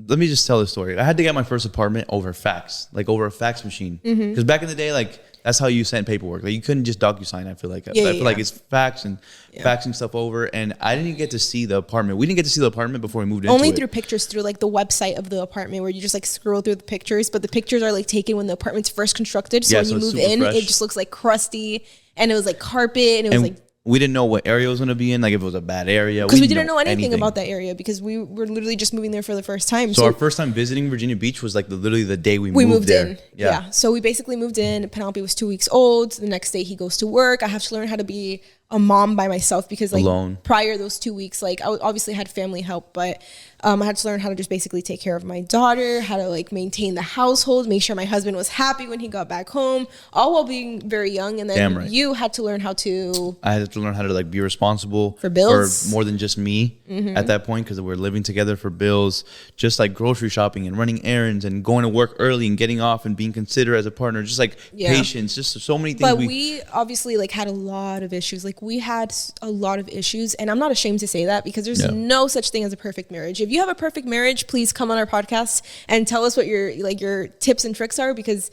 Let me just tell the story. I had to get my first apartment over fax, like over a fax machine. Because back in the day, like that's how you sent paperwork. Like you couldn't just DocuSign. I feel like I feel like it's fax and faxing stuff over. And I didn't get to see the apartment. We didn't get to see the apartment before we moved into it. Only through pictures, through like the website of the apartment where you just like scroll through the pictures. But the pictures are like taken when the apartment's first constructed. So when you move in, it just looks like crusty, and it was like carpet, and it was like. We didn't know what area it was going to be in, like if it was a bad area. Because we didn't know anything about that area because we were literally just moving there for the first time. So our first time visiting Virginia Beach was like literally the day we moved there. In. Yeah. So we basically moved in. Penelope was 2 weeks old. The next day he goes to work. I have to learn how to be a mom by myself because like alone. Prior those 2 weeks, like I obviously had family help, but I had to learn how to just basically take care of my daughter, how to like maintain the household, make sure my husband was happy when he got back home, all while being very young. And then you had to learn how to... I had to learn how to like be responsible for bills, for more than just me at that point, because we're living together, for bills, just like grocery shopping and running errands and going to work early and getting off and being considerate as a partner, just like patience, just so many things. But we obviously like had a lot of issues. Like we had a lot of issues, and I'm not ashamed to say that because there's no such thing as a perfect marriage. If you have a perfect marriage, please come on our podcast and tell us what your tips and tricks are, because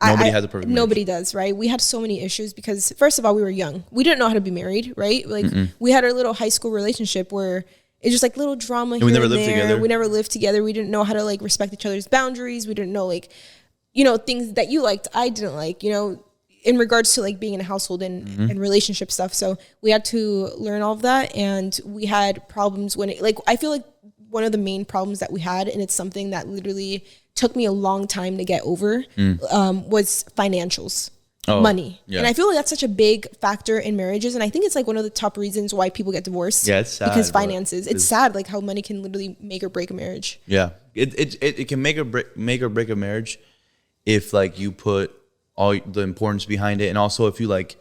nobody has a perfect marriage. Nobody does, right? We had so many issues because first of all, we were young. We didn't know how to be married, right? Like we had our little high school relationship where it's just like little drama here and there. We never lived together. We didn't know how to like respect each other's boundaries. We didn't know like, you know, things that you liked, I didn't like, you know, in regards to like being in a household and relationship stuff. So we had to learn all of that, and we had problems when it, like, I feel like one of the main problems that we had, and it's something that literally took me a long time to get over, was financials, money. Yeah. And I feel like that's such a big factor in marriages. And I think it's like one of the top reasons why people get divorced. Yeah, it's sad. Because finances. It's sad like how money can literally make or break a marriage. Yeah. It can make or break a marriage if like you put all the importance behind it. And also if you like,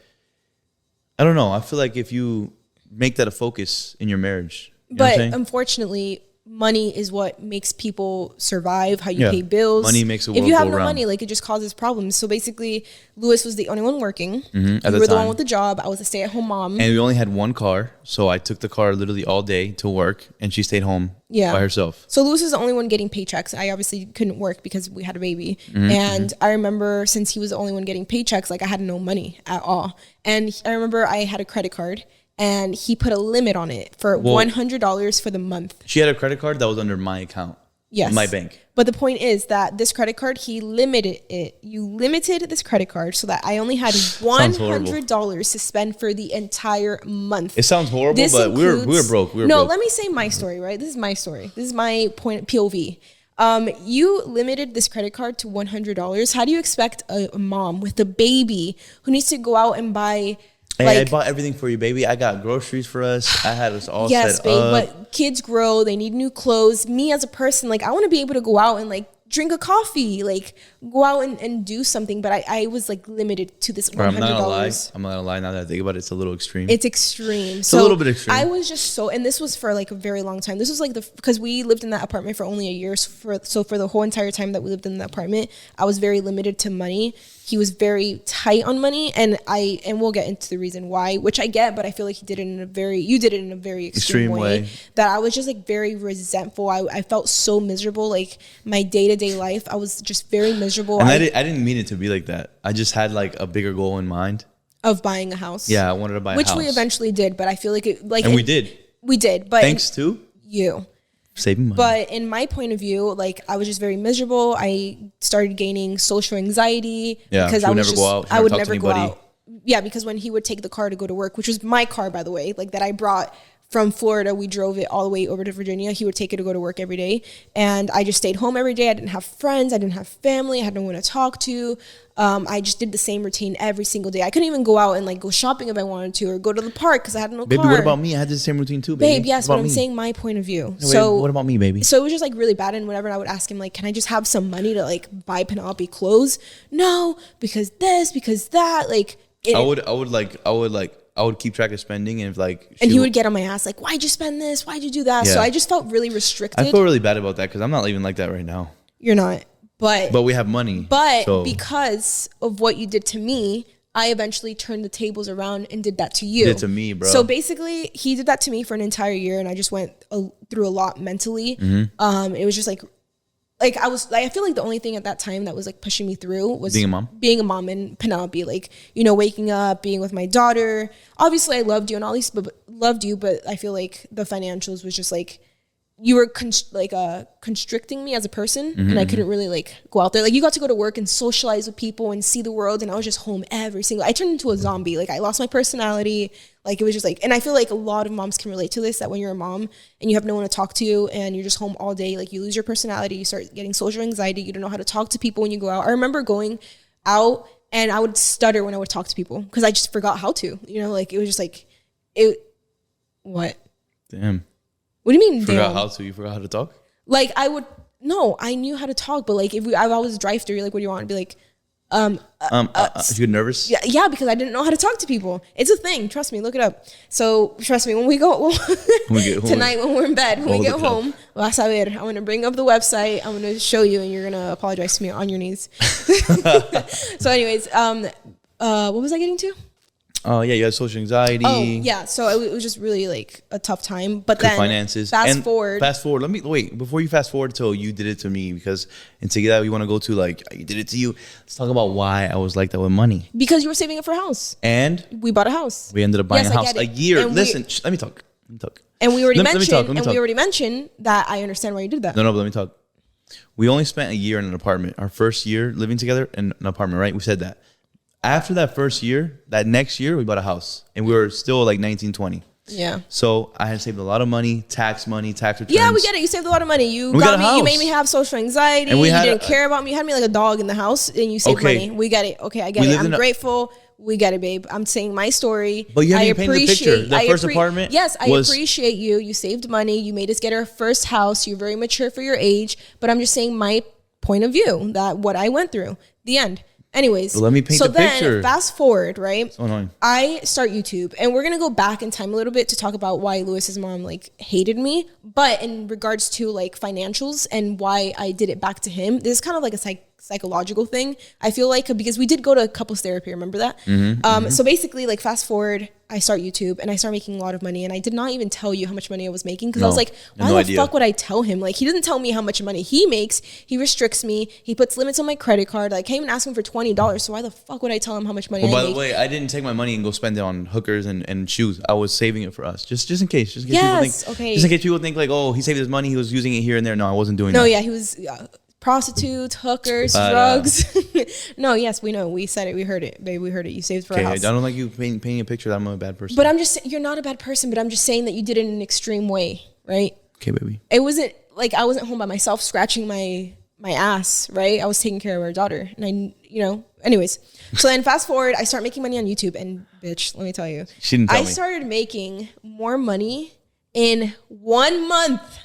I don't know, I feel like if you make that a focus in your marriage. But unfortunately, money is what makes people survive, how you pay bills. Money makes the world go around. If you have no around. money, like it just causes problems. So basically, Luis was the only one working. You were the one with the job. I was a stay-at-home mom. And we only had one car. So I took the car literally all day to work, and she stayed home by herself. So Luis was the only one getting paychecks. I obviously couldn't work because we had a baby. And I remember since he was the only one getting paychecks, like I had no money at all. And I remember I had a credit card, and he put a limit on it for $100 for the month. She had a credit card that was under my account. Yes. My bank. But the point is that this credit card, he limited it. You limited this credit card so that I only had $100 to spend for the entire month. It sounds horrible, but we were broke. Let me say my story, right? This is my story. This is my point, POV. You limited this credit card to $100. How do you expect a mom with a baby who needs to go out and buy... Hey, I bought everything for you, baby. I got groceries for us. I had us all set up. Yes, babe, but kids grow. They need new clothes. Me as a person, like, I want to be able to go out and, like, drink a coffee, like, go out and do something. But I was, like, limited to this $100. I'm not gonna lie. Now that I think about it, it's a little extreme. It's extreme. It's a little bit extreme. I was just and this was for, like, a very long time. This was, like, because we lived in that apartment for only a year. So for the whole entire time that we lived in the apartment, I was very limited to money. He was very tight on money, and we'll get into the reason why, which I get, but I feel like you did it in a very extreme way. That I was just like very resentful. I felt so miserable. Like my day-to-day life, I was just very miserable. And I didn't mean it to be like that. I just had like a bigger goal in mind of buying a house. Yeah, I wanted to buy a house, which we eventually did. But I feel like we did. But thanks to you. Saving money. But in my point of view, like I was just very miserable. I started gaining social anxiety because I would never go out. Yeah, because when he would take the car to go to work, which was my car, by the way, like that I brought from Florida, we drove it all the way over to Virginia. He would take it to go to work every day. And I just stayed home every day. I didn't have friends. I didn't have family. I had no one to talk to. I just did the same routine every single day. I couldn't even go out and like go shopping if I wanted to, or go to the park because I had no car. Baby, what about me? I had the same routine too, baby. Babe, yes, but I'm saying my point of view. No, so what about me, baby? So it was just like really bad. And whenever I would ask him, like, can I just have some money to like buy Penelope clothes? No, because this, because that. Like I would keep track of spending, and if like he would get on my ass like, why'd you spend this? Why'd you do that? Yeah. So I just felt really restricted. I feel really bad about that because I'm not even like that right now. You're not. But we have money. But because of what you did to me, I eventually turned the tables around and did that to you. Did to me, bro. So basically, he did that to me for an entire year, and I just went through a lot mentally. It was just like I feel like the only thing at that time that was like pushing me through was being a mom and Penelope, like, you know, waking up, being with my daughter. Obviously I loved you and all these, but I feel like the financials was just like, you were constricting me as a person, and I couldn't really like go out there. Like you got to go to work and socialize with people and see the world, and I was just home I turned into a zombie. Like I lost my personality. Like it was just like, and I feel like a lot of moms can relate to this, that when you're a mom and you have no one to talk to and you're just home all day, like you lose your personality, you start getting social anxiety, you don't know how to talk to people when you go out. I remember going out and I would stutter when I would talk to people because I just forgot how to, you know, like it was just like, What? Damn. What do you mean? You forgot how to? You forgot how to talk? Like I knew how to talk, but like if I always drive through, like, what do you want? I'd be like, you nervous? Yeah, because I didn't know how to talk to people. It's a thing. Trust me. Look it up. So trust me, when we go tonight, when we're in bed, when we get home, vas a ver. I'm gonna bring up the website. I'm gonna show you, and you're gonna apologize to me on your knees. So, anyways, what was I getting to? Oh, yeah, you had social anxiety. Oh, yeah. So it was just really like a tough time. But then finances. Fast forward. Let me wait before you fast forward till you did it to me, because enseguida we want to go to like you did it to you. Let's talk about why I was like that with money. Because you were saving it for a house. And we bought a house. We ended up buying a house a year. Listen, let me talk. And we already mentioned that I understand why you did that. No, but let me talk. We only spent a year in an apartment. Our first year living together in an apartment, right? We said that. After that first year, that next year, we bought a house. And we were still like 19, 20. Yeah. So I had saved a lot of money, tax returns. Yeah, we get it. You saved a lot of money. You made me have social anxiety. And you didn't care about me. You had me like a dog in the house, and you saved money. We get it. Okay, I get it. I'm grateful. We get it, babe. I'm saying my story. But you haven't painted the picture. The first apartment. Yes, I appreciate you. You saved money. You made us get our first house. You're very mature for your age. But I'm just saying my point of view, that what I went through. The end. Anyways, let me paint the picture. So then fast forward, right? So annoying. I start YouTube, and we're going to go back in time a little bit to talk about why Luis's mom like hated me. But in regards to like financials and why I did it back to him, this is kind of like a psychological thing. I feel like, because we did go to couples therapy, remember that? So basically, like, fast forward, I start YouTube and I start making a lot of money, and I did not even tell you how much money I was making, because I was like, why the fuck would I tell him? Like, he doesn't tell me how much money he makes. He restricts me. He puts limits on my credit card. Like, I can't even ask him for $20. So why the fuck would I tell him how much money I make? By the way, I didn't take my money and go spend it on hookers and shoes. I was saving it for us, just in case. Just in case people think like, oh, he saved his money, he was using it here and there. No, I wasn't doing that. No, yeah, he was prostitutes, hookers, drugs. No, yes, we know. We said it. We heard it, babe. We heard it. You saved for a house. I don't like you painting a picture that I'm a bad person. But I'm just, you're not a bad person, but I'm just saying that you did it in an extreme way, right? Okay, baby. It wasn't like I wasn't home by myself scratching my ass, right? I was taking care of our daughter. And anyways. So then fast forward, I start making money on YouTube, and bitch, let me tell you. She didn't tell me. I started making more money in 1 month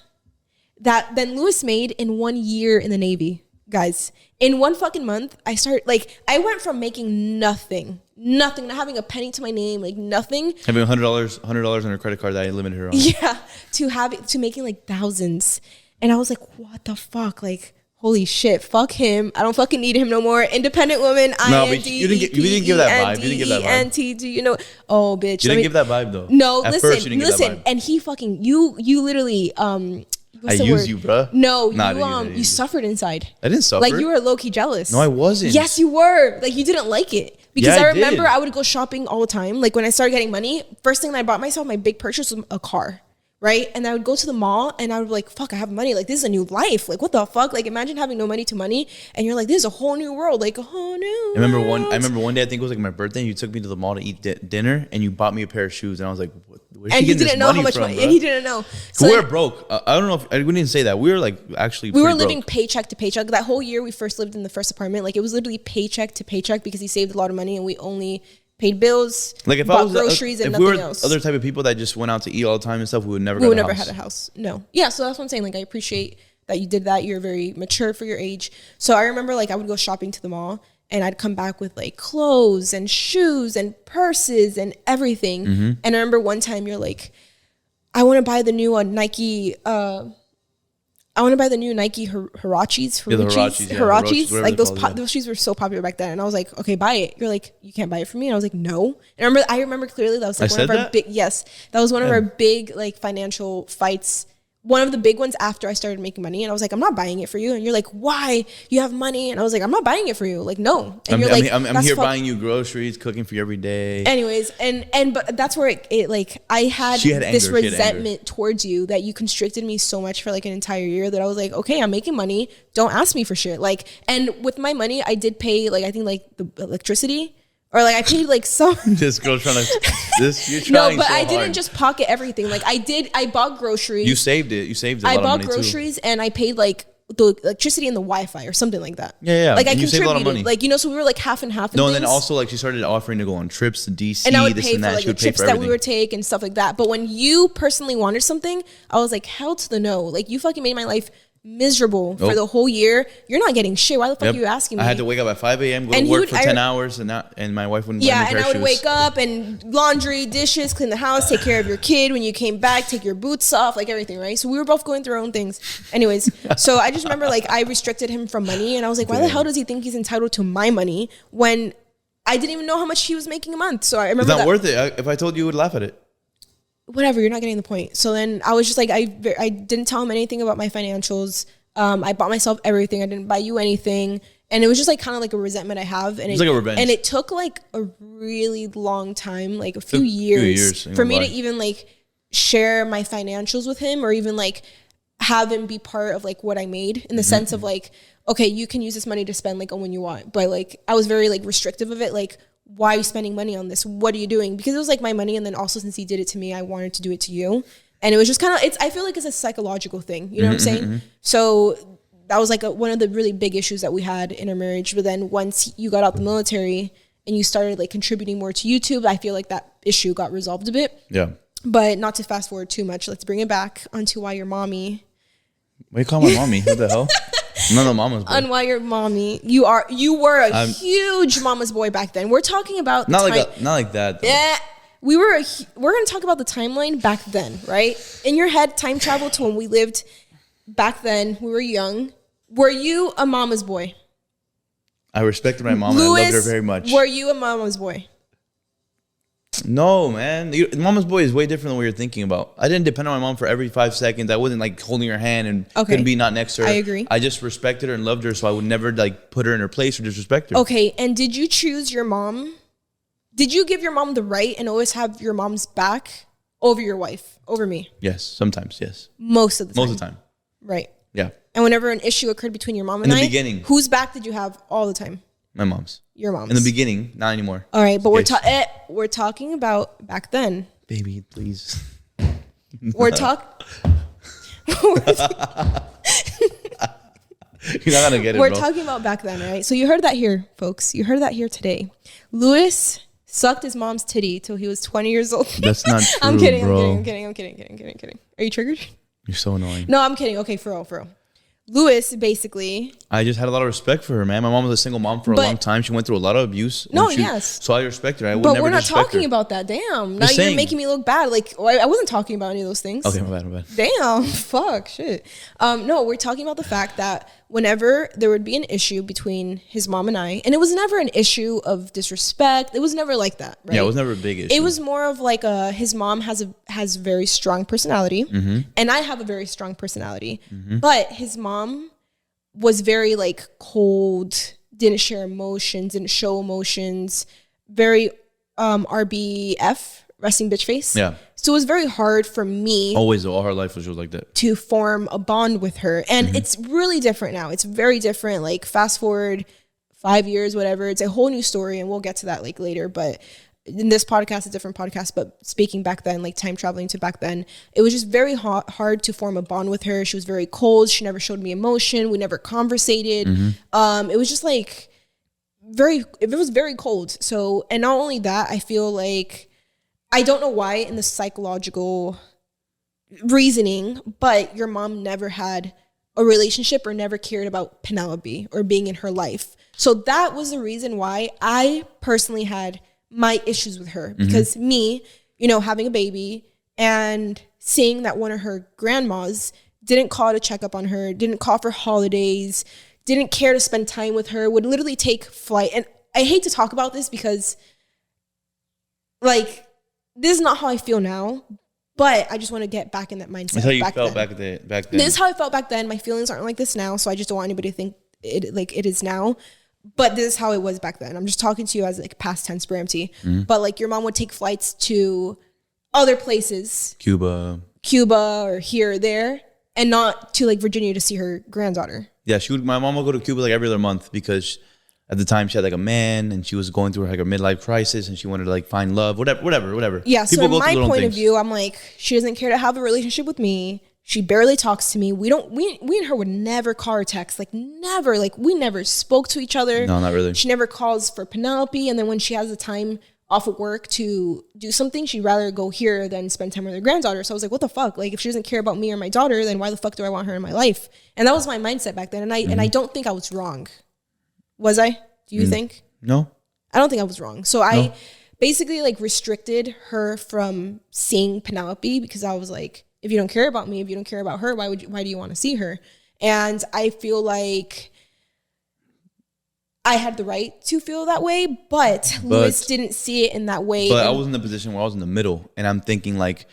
than Luis made in 1 year in the Navy. Guys, in 1 fucking month, I went from making nothing, not having a penny to my name, like nothing. Having $100 on her credit card that I limited her on. Yeah, to making like thousands. And I was like, what the fuck? Like, holy shit, fuck him. I don't fucking need him no more. Independent woman. No, but you didn't give that vibe. You didn't give that vibe. Do you know? Oh, bitch. You didn't give that vibe though. No, listen. And he fucking, you literally, I used you, bro. No, you suffered inside. I didn't suffer. Like, you were low-key jealous. No, I wasn't. Yes, you were. Like, you didn't like it. Because I remember I would go shopping all the time. Like, when I started getting money, first thing that I bought myself, my big purchase was a car. Right? And I would go to the mall and I would be like, fuck, I have money. Like, this is a new life. Like, what the fuck? Like, imagine having no money to money and you're like, this is a whole new world. Like, a whole new I remember one day, I think it was like my birthday, and you took me to the mall to eat dinner, and you bought me a pair of shoes, and I was like, where's she getting this money from, bro? And he didn't know. So we were broke. I don't know if we didn't say that. We were like actually we were living paycheck to paycheck. That whole year we first lived in the first apartment, like, it was literally paycheck to paycheck because he saved a lot of money and we only paid bills, like if bought I was groceries, and if nothing we were else. Other type of people that just went out to eat all the time and stuff, we would never had a house. No. Yeah, so that's what I'm saying. Like, I appreciate that you did that. You're very mature for your age. So I remember, like, I would go shopping to the mall and I'd come back with like clothes and shoes and purses and everything. Mm-hmm. And I remember one time you're like, I want to buy the new Nike Huaraches. Huaraches. Like, those shoes were so popular back then. And I was like, okay, buy it. You're like, you can't buy it for me. And I was like, no. And I remember clearly that was like that was one of our big like financial fights. One of the big ones after I started making money. And I was like, I'm not buying it for you. And you're like, why? You have money. And I was like, I'm not buying it for you. Like, no. And I'm here buying you groceries, cooking for you every day. Anyways, but that's where it like, I had this resentment towards you that you constricted me so much for like an entire year that I was like, okay, I'm making money. Don't ask me for shit. Like, and with my money, I did pay like, I think like the electricity. Or like I paid like some. This girl trying to. You're trying. No, but so I didn't hard. just pocket everything. Like I bought groceries. You saved it. You saved a lot of money too. I bought groceries and I paid like the electricity and the Wi-Fi or something like that. Yeah. Like, and I contributed, like, you know, so we were like half and half. No, and then also like she started offering to go on trips to DC, and I would pay for like the trips that we would take and stuff like that. But when you personally wanted something, I was like, hell to the no. Like, you fucking made my life miserable for the whole year. You're not getting shit. Why the fuck are you asking me? I had to wake up at 5 a.m. go to work for 10 hours, and my wife wouldn't. Yeah, and I would wake up and laundry, dishes, clean the house, take care of your kid. When you came back, take your boots off, like everything, right? So we were both going through our own things. Anyways, so I just remember like I restricted him from money, and I was like, why the hell does he think he's entitled to my money when I didn't even know how much he was making a month? So I remember it's not worth it. If I told you, you would laugh at it. Whatever, you're not getting the point. So then I was just like, I didn't tell him anything about my financials. I bought myself everything. I didn't buy you anything. And it was just like kind of like a resentment I have. And it's like a revenge. And it took like a really long time, like a few years for me to even like share my financials with him, or even like have him be part of like what I made, in the sense of like, okay, you can use this money to spend like on when you want. But like, I was very like restrictive of it. Like, why are you spending money on this? What are you doing? Because it was like my money. And then also, since he did it to me, I wanted to do it to you. And it was just kind of, I feel like it's a psychological thing. You know what I'm saying? So that was like one of the really big issues that we had in our marriage. But then once you got out the military and you started like contributing more to YouTube, I feel like that issue got resolved a bit. Yeah. But not to fast forward too much, let's bring it back onto why your mommy. Why you call my mommy? What the hell? I'm not a mama's boy. On why your mommy. You were a huge mama's boy back then. We're talking about not like that. Though. Yeah. We're going to talk about the timeline back then, right? In your head, time travel to when we lived back then. We were young. Were you a mama's boy? I respected my mom, Luis, and I loved her very much. Were you a mama's boy? No, man. Mama's boy is way different than what you're thinking about. I didn't depend on my mom for every 5 seconds. I wasn't like holding her hand and couldn't be not next to her. I agree. I just respected her and loved her, so I would never like put her in her place or disrespect her. Okay, and did you choose your mom? Did you give your mom the right and always have your mom's back over your wife, over me? Yes, sometimes, yes. Most of the time. Most of the time. Right. Yeah. And whenever an issue occurred between your mom and in the beginning, whose back did you have all the time? My mom's. Your mom's. In the beginning, not anymore. All right, but we're talking about back then. Baby, please. We're talking. You're not gonna get it, We're bro. talking about back then, right? So you heard that here, folks. You heard that here today. Luis sucked his mom's titty till he was 20 years old. That's not true, I'm kidding, bro. I'm kidding. Are you triggered? You're so annoying. No, I'm kidding. Okay, for real. Luis, basically. I just had a lot of respect for her, man. My mom was a single mom for a long time. She went through a lot of abuse. Yes. So I respect her. I would but never we're not disrespect talking her. about that. Damn. Now you're making me look bad. Like, I wasn't talking about any of those things. Okay, my bad. Damn. Fuck. Shit. No, we're talking about the fact that whenever there would be an issue between his mom and I, and it was never an issue of disrespect. It was never like that, right? Yeah, it was never a big issue. It was more of like his mom has very strong personality, and I have a very strong personality. But his mom was very like cold, didn't share emotions, didn't show emotions, very RBF, resting bitch face. Yeah. So it was very hard for me. Always, all her life was like that. To form a bond with her. And it's really different now. It's very different. Like fast forward 5 years, whatever. It's a whole new story, and we'll get to that like later. But in this podcast, a different podcast, but speaking back then, like time traveling to back then, it was just very hard to form a bond with her. She was very cold. She never showed me emotion. We never conversated. It was just like it was very cold. So, and not only that, I feel like, I don't know why in the psychological reasoning, but your mom never had a relationship or never cared about Penelope or being in her life. So that was the reason why I personally had my issues with her, because me, having a baby and seeing that one of her grandmas didn't call to check up on her, didn't call for holidays, didn't care to spend time with her, would literally take flight. And I hate to talk about this because like, this is not how I feel now, but I just want to get back in that mindset. That's how you felt back then. This is how I felt back then. My feelings aren't like this now, so I just don't want anybody to think it like it is now. But this is how it was back then. I'm just talking to you as like past tense Bramty. But like your mom would take flights to other places. Cuba or here or there. And not to like Virginia to see her granddaughter. Yeah, my mom would go to Cuba like every other month because at the time she had like a man and she was going through like a midlife crisis and she wanted to like find love, whatever. Yeah, so in my point of view, I'm like, she doesn't care to have a relationship with me. She barely talks to me. We and her would never call or text. Like never. Like we never spoke to each other. No, not really. She never calls for Penelope. And then when she has the time off of work to do something, she'd rather go here than spend time with her granddaughter. So I was like, what the fuck? Like if she doesn't care about me or my daughter, then why the fuck do I want her in my life? And that was my mindset back then. And I don't think I was wrong. Was I? Do you think? No. I don't think I was wrong. So I basically like restricted her from seeing Penelope because I was like, if you don't care about me, if you don't care about her, why do you want to see her? And I feel like I had the right to feel that way, but Luis didn't see it in that way. But I was in the position where I was in the middle, and I'm thinking like,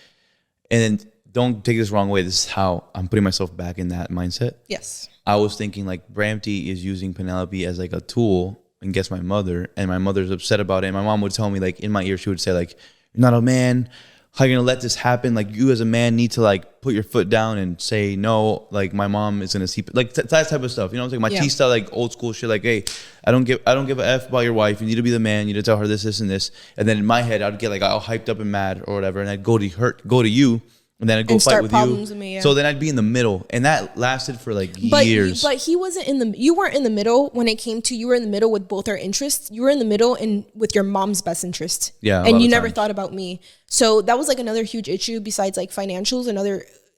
and don't take this wrong way. This is how I'm putting myself back in that mindset. Yes. I was thinking like Bramty is using Penelope as like a tool against my mother, and my mother's upset about it. And my mom would tell me like in my ear, she would say like, "You're not a man. How are you gonna let this happen? Like you as a man need to like put your foot down and say no. Like my mom is gonna see like that type of stuff. You know what I'm saying? My T-style like old school shit. Like hey, I don't give a f about your wife. You need to be the man. You need to tell her this, and this. And then in my head, I'd get like all hyped up and mad or whatever, and I'd go to you. And then I'd go fight with you. With me, So then I'd be in the middle. And that lasted for like years. But he wasn't you weren't in the middle when it came to, you were in the middle with both our interests. You were in the middle and with your mom's best interest. Yeah. And you never thought about me. So that was like another huge issue besides like financials.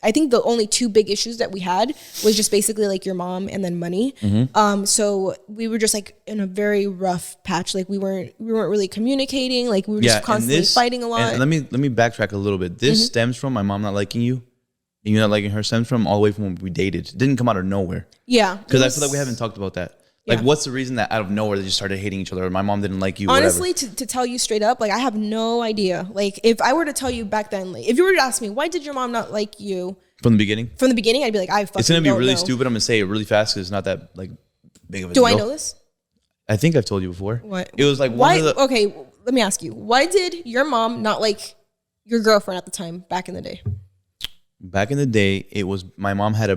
I think the only two big issues that we had was just basically like your mom and then money. Mm-hmm. So we were just like in a very rough patch. Like we weren't really communicating. Like we were just constantly fighting a lot. And let me backtrack a little bit. This stems from my mom not liking you, and you not liking her. Stems from all the way from when we dated. It didn't come out of nowhere. Yeah, because I feel like we haven't talked about that. Like, what's the reason that out of nowhere they just started hating each other? Or my mom didn't like you. Honestly, to tell you straight up, like I have no idea. Like if I were to tell you back then, like if you were to ask me, why did your mom not like you? From the beginning? From the beginning, I'd be like, it's going to be really stupid. I'm going to say it really fast because it's not that like big of a deal. Do I know this? I think I've told you before. What? It was like okay, let me ask you. Why did your mom not like your girlfriend at the time back in the day? Back in the day, it was my mom had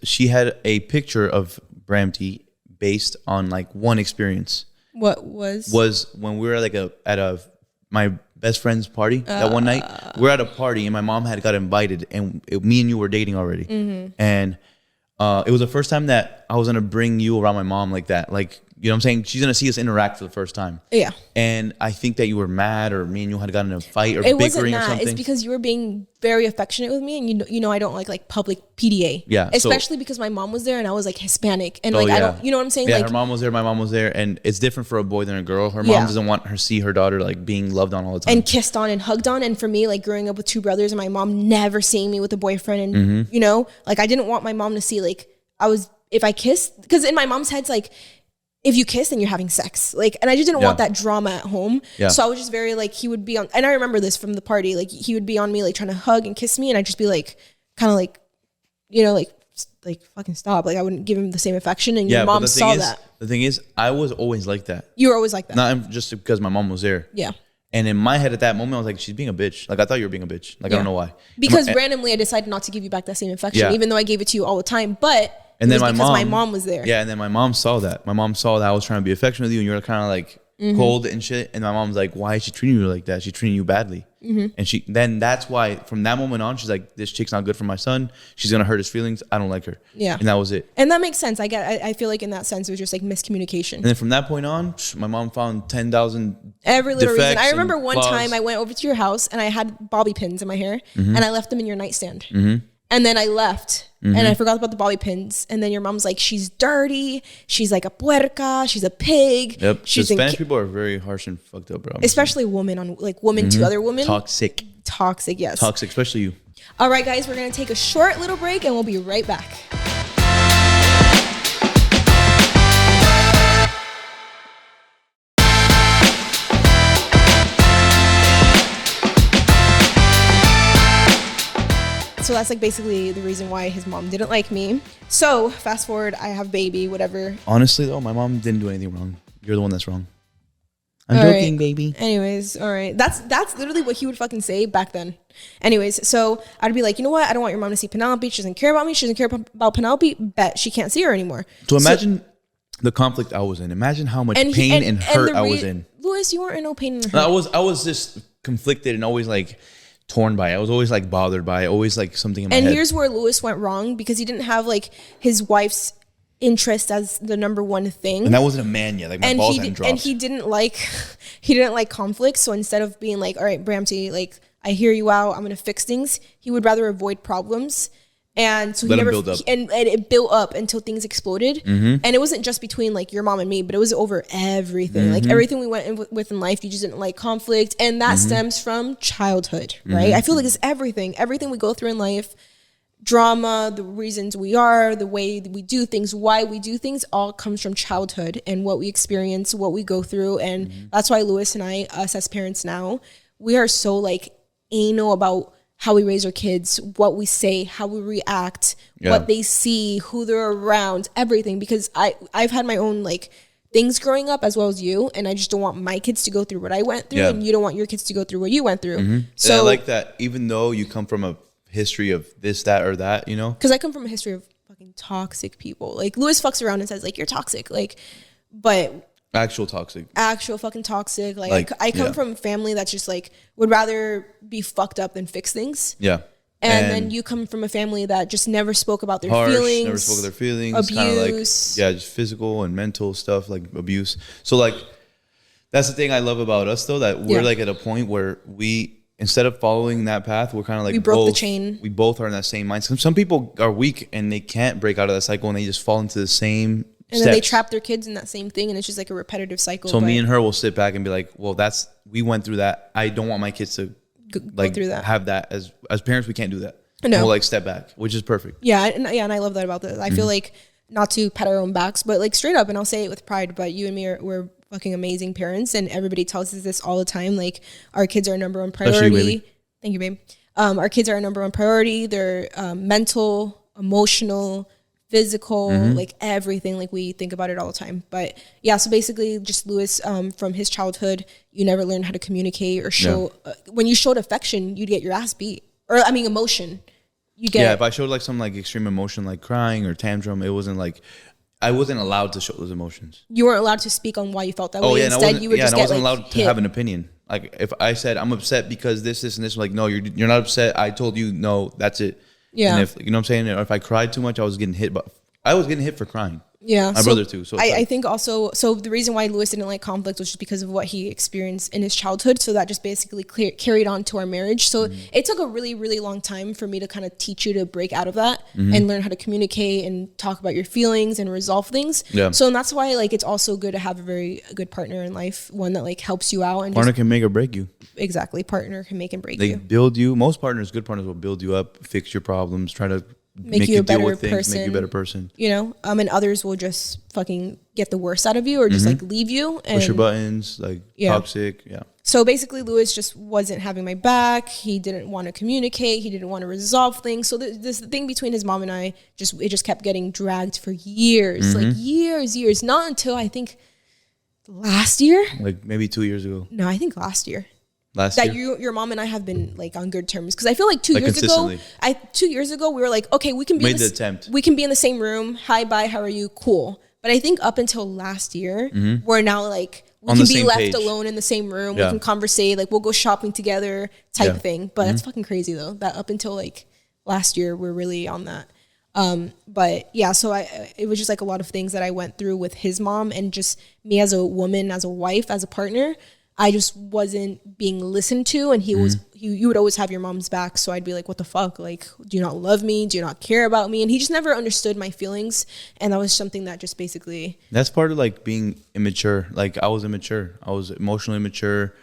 she had a picture of Bramty based on like one experience. What was? Was when we were like at my best friend's party that one night. We're at a party and my mom had got invited and me and you were dating already. Mm-hmm. And it was the first time that I was going to bring you around my mom like that. Like, you know what I'm saying? She's going to see us interact for the first time. Yeah. And I think that you were mad or me and you had gotten in a fight or bickering or something. It's because you were being very affectionate with me and you know I don't like public PDA. Yeah. Especially because my mom was there and I was like Hispanic and I don't, you know what I'm saying? Yeah, like, her mom was there, my mom was there, and it's different for a boy than a girl. Her mom doesn't want her see her daughter like being loved on all the time. And kissed on and hugged on. And for me, like growing up with two brothers and my mom never seeing me with a boyfriend and you know, like I didn't want my mom to see like if I kissed, because in my mom's head's like, if you kiss, then you're having sex. Like, and I just didn't want that drama at home. Yeah. So I was just very like, he would be on, and I remember this from the party, like he would be on me, like trying to hug and kiss me. And I'd just be like, kind of like, you know, like fucking stop. Like I wouldn't give him the same affection. And your mom saw that. The thing is, I was always like that. You were always like that. Not just because my mom was there. Yeah. And in my head at that moment, I was like, she's being a bitch. Like I thought you were being a bitch. Like I don't know why. Because randomly I decided not to give you back that same affection, even though I gave it to you all the time. But and then my mom was there. Yeah, and then my mom saw that. My mom saw that I was trying to be affectionate with you, and you were kind of like cold and shit. And my mom's like, "Why is she treating you like that? She's treating you badly." And then that's why from that moment on, she's like, "This chick's not good for my son. She's gonna hurt his feelings. I don't like her." Yeah, and that was it. And that makes sense. I feel like in that sense, it was just like miscommunication. And then from that point on, my mom found 10,000 every little reason. I remember one time I went over to your house and I had bobby pins in my hair, and I left them in your nightstand. And then I left and I forgot about the bobby pins. And then your mom's like, she's dirty. She's like a puerca. She's a pig. Yep. Spanish people are very harsh and fucked up, bro. Especially women to other women. Toxic, yes. Toxic, especially you. All right, guys, we're going to take a short little break and we'll be right back. So that's like basically the reason why his mom didn't like me. So fast forward, I have baby, whatever. Honestly though, my mom didn't do anything wrong. You're the one that's wrong. I'm joking, baby. Anyways, all right. That's literally what he would fucking say back then. Anyways, so I'd be like, you know what? I don't want your mom to see Penelope. She doesn't care about me. She doesn't care about Penelope. Bet she can't see her anymore. So imagine the conflict I was in. Imagine how much pain and hurt I was in. Luis, you weren't in no pain and hurt. I was just conflicted and always like torn by it. I was always like bothered by it. Always like something in my head. And here's where Luis went wrong, because he didn't have like his wife's interest as the number one thing. And that wasn't a man yet. Like my balls hadn't dropped. And he didn't like conflict. So instead of being like, all right, Bramty, like I hear you out, I'm gonna fix things, he would rather avoid problems. And so and it built up until things exploded. And it wasn't just between like your mom and me, but it was over everything. Like everything we went with in life, you just didn't like conflict. And that stems from childhood, right? I feel like it's everything we go through in life, drama, the reasons we are, the way we do things, why we do things, all comes from childhood and what we experience, what we go through. And that's why Luis and I, us as parents now, we are so like anal about how we raise our kids, what we say, how we react, what they see, who they're around, everything. Because I've had my own like things growing up as well as you, and I just don't want my kids to go through what I went through, and you don't want your kids to go through what you went through. So and I like that, even though you come from a history of this, that, or that, you know? Because I come from a history of fucking toxic people. Like Luis fucks around and says like, you're toxic. Like, but... Actual fucking toxic. Like I come from a family that's just like would rather be fucked up than fix things. Yeah. And then you come from a family that just never spoke about their feelings. Never spoke of their feelings. Abuse. Like, just physical and mental stuff, like abuse. So like that's the thing I love about us though, that we're like at a point where we, instead of following that path, we're kind of like we broke the chain. We both are in that same mindset. Some people are weak and they can't break out of that cycle and they just fall into the same and then they trap their kids in that same thing, and it's just like a repetitive cycle. So me and her will sit back and be like, well, we went through that. I don't want my kids to like go through that. Have that as parents, we can't do that. No. And we'll like step back, which is perfect. Yeah, and I love that about this. I feel like, not to pat our own backs, but like straight up, and I'll say it with pride, but you and me we're fucking amazing parents, and everybody tells us this all the time. Like our kids are our number one priority. Thank you, babe. Our kids are our number one priority. They're mental, emotional, physical, like everything. Like we think about it all the time. But yeah, so basically just Luis, from his childhood, you never learned how to communicate or show. When you showed affection, you'd get your ass beat. Or I mean emotion. You get if I showed like some like extreme emotion like crying or tantrum, it wasn't like I wasn't allowed to show those emotions. You weren't allowed to speak on why you felt that way. Instead you would just get like, I wasn't allowed to have an opinion. Like if I said I'm upset because this and this, like no, you're not upset. I told you no, that's it. Yeah. And if you know what I'm saying, or if I cried too much, I was getting hit for crying. Yeah. My brother too. So I think also, so the reason why Luis didn't like conflict was just because of what he experienced in his childhood. So that just basically carried on to our marriage. So it took a really, really long time for me to kind of teach you to break out of that and learn how to communicate and talk about your feelings and resolve things. Yeah. So and that's why like it's also good to have a very good partner in life, one that like helps you out. And partner can make or break you. Exactly. Partner can make and break you. They build you. Most partners, good partners will build you up, fix your problems, try to make you a better person. Make you a better person. You know, and others will just fucking get the worst out of you or just like leave you and push your buttons, like toxic. Yeah. So basically, Luis just wasn't having my back. He didn't want to communicate. He didn't want to resolve things. So this thing between his mom and I just kept getting dragged for years, like years. Not until I think last year, like maybe 2 years ago. No, I think last year. Your mom and I have been like on good terms, because I feel like 2 years ago we were like, okay, we can be in the same room. Hi, bye, how are you? Cool. But I think up until last year, we're now like we can be left alone in the same room. Yeah. We can conversate, like we'll go shopping together type thing. But that's fucking crazy though. That up until like last year, we're really on that. But yeah, so it was just like a lot of things that I went through with his mom, and just me as a woman, as a wife, as a partner. I just wasn't being listened to, and you would always have your mom's back. So I'd be like, what the fuck? Like, do you not love me? Do you not care about me? And he just never understood my feelings. And that was something that just basically... That's part of like being immature. Like I was immature. I was emotionally immature.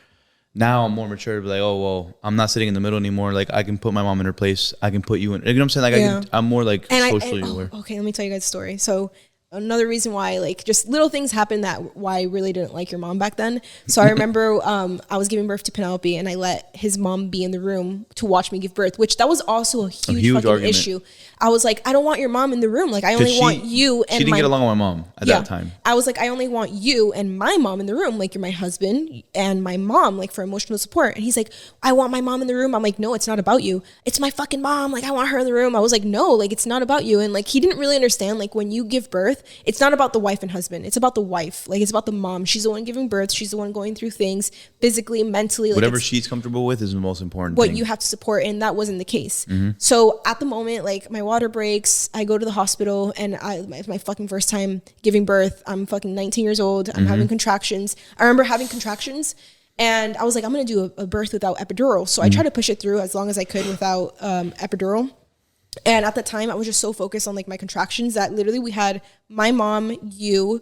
Now I'm more mature to be like, oh, well, I'm not sitting in the middle anymore. Like I can put my mom in her place. I can put you in, you know what I'm saying? Like I'm more like socially aware. Okay, let me tell you guys a story. So another reason why, like, just little things happened that why I really didn't like your mom back then. So I remember I was giving birth to Penelope, and I let his mom be in the room to watch me give birth, which that was also a huge fucking argument. Issue. I was like, I don't want your mom in the room. Like, I only want you and she didn't get along with my mom at that time. I was like, I only want you and my mom in the room. Like, you're my husband and my mom, like, for emotional support. And he's like, I want my mom in the room. I'm like, no, it's not about you. It's my fucking mom. Like, I want her in the room. I was like, no, like, it's not about you. And like, he didn't really understand, like, when you give birth, birth, it's not about the wife and husband. It's about the wife. Like, it's about the mom. She's the one giving birth. She's the one going through things physically, mentally. Whatever she's comfortable with is the most important what thing. You have to support, and that wasn't the case. So at the moment, like, my water breaks, I go to the hospital, and it's my fucking first time giving birth. I'm fucking 19 years old. I'm having contractions. I remember having contractions, and I was like, I'm going to do a birth without epidural. So I tried to push it through as long as I could without epidural. And at the time, I was just so focused on like my contractions that literally we had my mom, your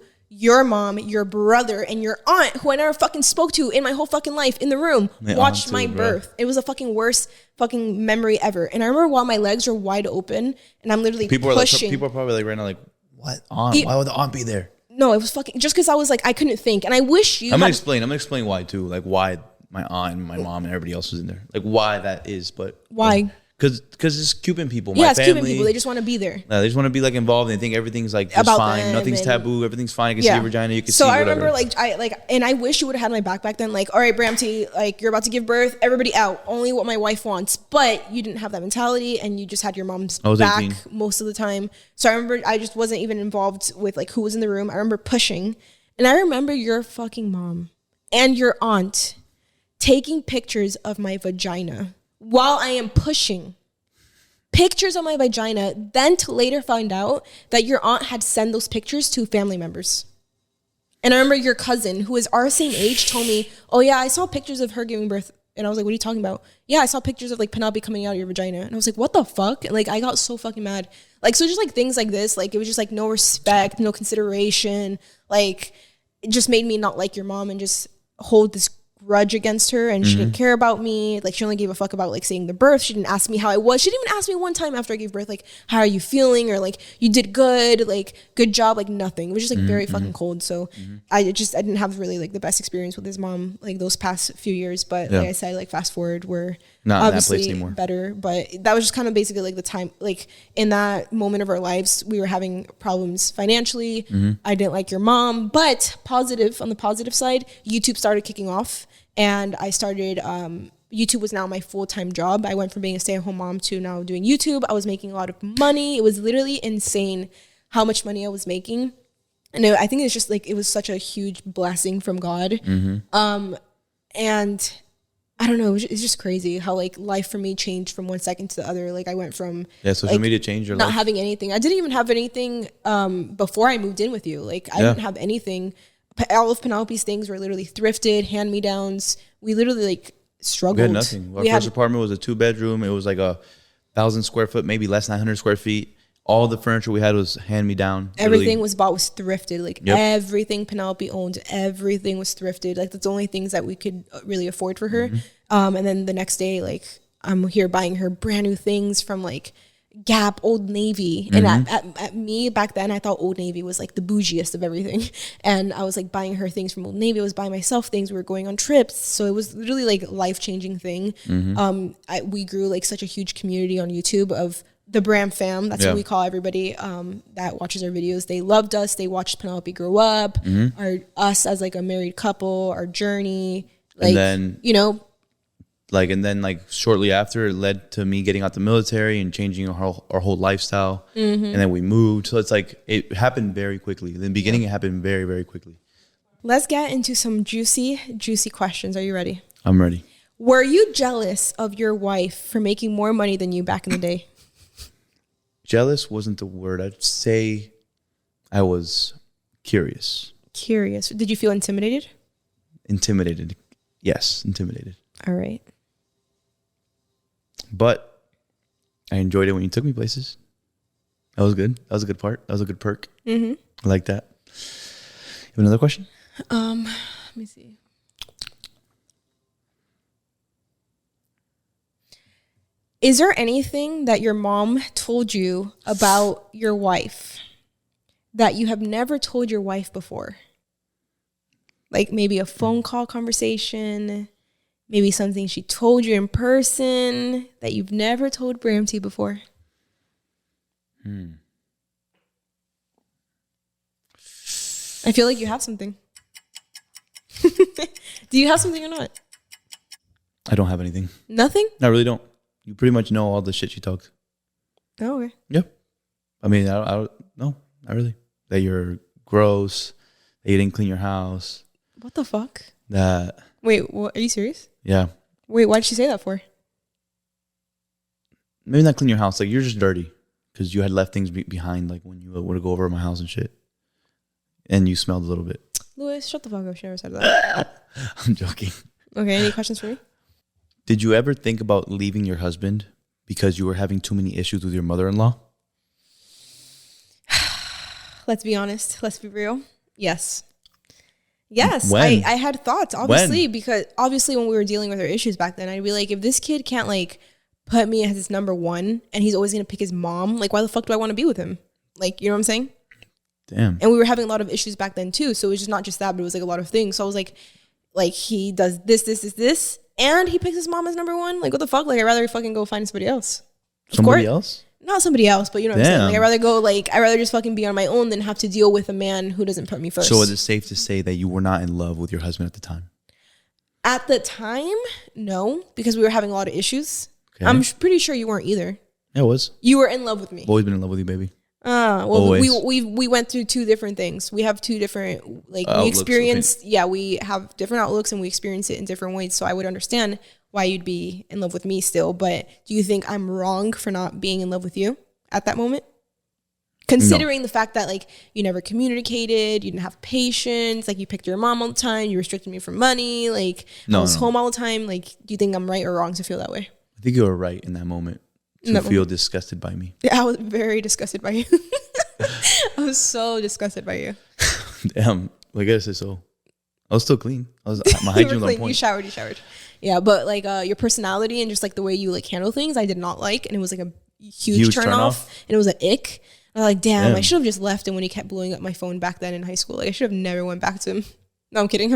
mom, your brother, and your aunt, who I never fucking spoke to in my whole fucking life, in the room, watched my birth. Bro. It was the fucking worst fucking memory ever. And I remember while my legs were wide open and I'm literally pushing. People are probably like right now like, what aunt? Why would the aunt be there? No, it was fucking just because I was like, I couldn't think. And I wish you. I'm gonna explain why too. Like why my aunt and my mom and everybody else was in there. Like why that is, but why? Because it's Cuban people. Yeah, it's Cuban people. They just want to be there. They just want to be like involved. They think everything's like just fine. Nothing's taboo. Everything's fine. You can see your vagina. You can see So I whatever. remember and I wish you would have had my back then. Like, all right, Bramty, like you're about to give birth. Everybody out. Only what my wife wants. But you didn't have that mentality, and you just had your mom's back 18. Most of the time. So I remember I just wasn't even involved with like who was in the room. I remember pushing, and I remember your fucking mom and your aunt taking pictures of my vagina while I am pushing. Pictures of my vagina, then to later find out that your aunt had sent those pictures to family members. And I remember your cousin, who is our same age, told me, oh yeah, I saw pictures of her giving birth. And I was like, what are you talking about? Yeah, I saw pictures of like Penelope coming out of your vagina. And I was like, what the fuck? And like, I got so fucking mad. Like, so just like things like this, like it was just like no respect, no consideration. Like it just made me not like your mom and just hold this grudge against her, and she didn't care about me. Like she only gave a fuck about like seeing the birth. She didn't ask me how I was. She didn't even ask me one time after I gave birth, like, how are you feeling? Or like, you did good, like good job, like nothing. It was just like very fucking cold. So I didn't have really like the best experience with his mom like those past few years. But like I said, like fast forward, we're not obviously in that place anymore. Better. But that was just kind of basically like the time, like in that moment of our lives, we were having problems financially. I didn't like your mom, but on the positive side, YouTube started kicking off. And I started, YouTube was now my full-time job. I went from being a stay-at-home mom to now doing YouTube. I was making a lot of money. It was literally insane how much money I was making. And I think it's just like, it was such a huge blessing from God. And I don't know, it's just crazy how like life for me changed from one second to the other. Like I went from social media changed your life. Not having anything. I didn't even have anything before I moved in with you. Like I didn't have anything. All of Penelope's things were literally thrifted, hand-me-downs. We literally like struggled. We had nothing. Our first apartment was a 2-bedroom. It was like 1,000 square foot, maybe less than 900 square feet. All the furniture we had was hand-me-down. Everything was thrifted. Like everything Penelope owned, everything was thrifted. Like that's the only things that we could really afford for her. And then the next day, like I'm here buying her brand new things from like Gap, Old Navy. And at me back then, I thought Old Navy was like the bougiest of everything. And I was like buying her things from Old Navy. I was buying myself things. We were going on trips. So it was literally like a life-changing thing. We grew like such a huge community on YouTube of the Bramfam. That's what we call everybody that watches our videos. They loved us. They watched Penelope grow up, us as like a married couple, our journey. Like, and then, you know, and then shortly after, it led to me getting out the military and changing our whole lifestyle. And then we moved. So it's like, it happened very quickly. In the beginning, it happened very, very quickly. Let's get into some juicy questions. Are you ready? I'm ready. Were you jealous of your wife for making more money than you back in the day? Jealous wasn't the word. I'd say I was curious. Curious. Did you feel intimidated? Intimidated. Yes, intimidated. All right. But I enjoyed it when you took me places. That was good. That was a good part. That was a good perk. I like that. You have another question? Let me see. Is there anything that your mom told you about your wife that you have never told your wife before? Like maybe a phone call conversation, maybe something she told you in person that you've never told Bramty before? I feel like you have something. Do you have something or not? I don't have anything. Nothing? I really don't. You pretty much know all the shit she talked. Oh, okay. Yeah. I mean, I don't, no, not really. that you're gross, that you didn't clean your house. What the fuck? That. Wait, what, are you serious? Yeah. Wait, why did she say that for? Maybe not clean your house. Like, you're just dirty because you had left things behind, like when you would go over my house and shit. And you smelled a little bit. Luis, shut the fuck up. She never said that. I'm joking. Okay, any questions for me? Did you ever think about leaving your husband because you were having too many issues with your mother-in-law? Let's be honest. Let's be real. Yes. Yes. When? I had thoughts, obviously, because obviously when we were dealing with our issues back then, I'd be like, if this kid can't like put me as his number one and he's always going to pick his mom, like, why the fuck do I want to be with him? Like, you know what I'm saying? Damn. And we were having a lot of issues back then too. So it was just not just that, but it was like a lot of things. So I was like he does this, and he picks his mom as number one. Like, what the fuck? Like, I'd rather fucking go find somebody else. Somebody else? Not somebody else, but you know what I'm saying? Like, I'd rather just fucking be on my own than have to deal with a man who doesn't put me first. So is it safe to say that you were not in love with your husband at the time? At the time, no, because we were having a lot of issues. Okay. I'm pretty sure you weren't either. Yeah, I was. You were in love with me. I've always been in love with you, baby. Well, we went through two different things. We have two different, like, we experienced, we have different outlooks and we experience it in different ways. So I would understand why you'd be in love with me still. But do you think I'm wrong for not being in love with you at that moment? Considering the fact that, like, you never communicated, you didn't have patience, like, you picked your mom all the time, you restricted me from money, like, I was home all the time. Like, do you think I'm right or wrong to feel that way? I think you were right in that moment. To feel disgusted by me. Yeah, I was very disgusted by you. I was so disgusted by you. Damn, I guess it's so. I was still clean. My hygiene was on point. You showered. Yeah, but like your personality and just like the way you like handle things, I did not like, and it was like a huge turn off, and it was an ick. I was like, damn, I should have just left him when he kept blowing up my phone back then in high school. Like, I should have never went back to him. No, I'm kidding.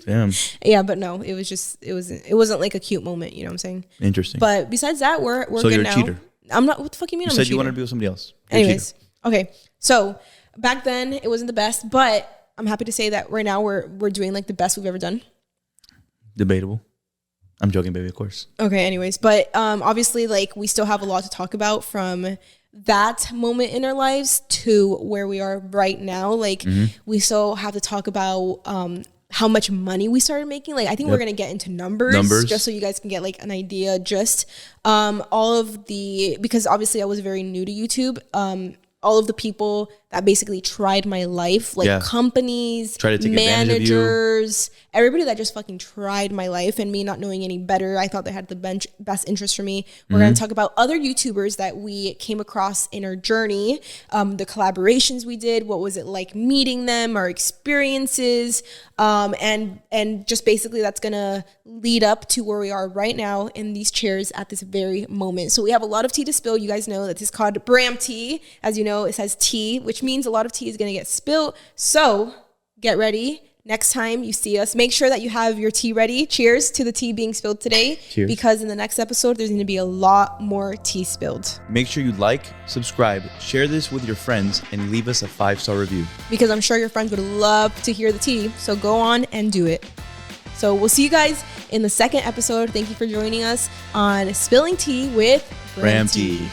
Damn. Yeah, but no, it wasn't like a cute moment. You know what I'm saying? Interesting. But besides that, we're so good you're now. A cheater. I'm not. What the fuck you mean? You I'm said a cheater? You wanted to be with somebody else. Anyways, okay. So back then it wasn't the best, but I'm happy to say that right now we're doing like the best we've ever done. Debatable. I'm joking, baby. Of course. Okay. Anyways, but obviously, like, we still have a lot to talk about from that moment in our lives to where we are right now. Like, we still have to talk about how much money we started making. Like, I think we're going to get into numbers just so you guys can get like an idea. Just all of the, because obviously I was very new to YouTube. All of the people that basically tried my life, like companies, managers, everybody that just fucking tried my life, and me not knowing any better. I thought they had the best interest for me. We're going to talk about other YouTubers that we came across in our journey, the collaborations we did, what was it like meeting them, our experiences, and just basically that's going to lead up to where we are right now in these chairs at this very moment. So we have a lot of tea to spill. You guys know that this is called Bramty. As you know, it says tea, which means a lot of tea is going to get spilled. So get ready. Next time you see us, make sure that you have your tea ready. Cheers to the tea being spilled today. Cheers. Because in the next episode, there's going to be a lot more tea spilled. Make sure you like, subscribe, share this with your friends, and leave us a 5-star review. Because I'm sure your friends would love to hear the tea. So go on and do it. So we'll see you guys in the second episode. Thank you for joining us on Spilling Tea with Bramty.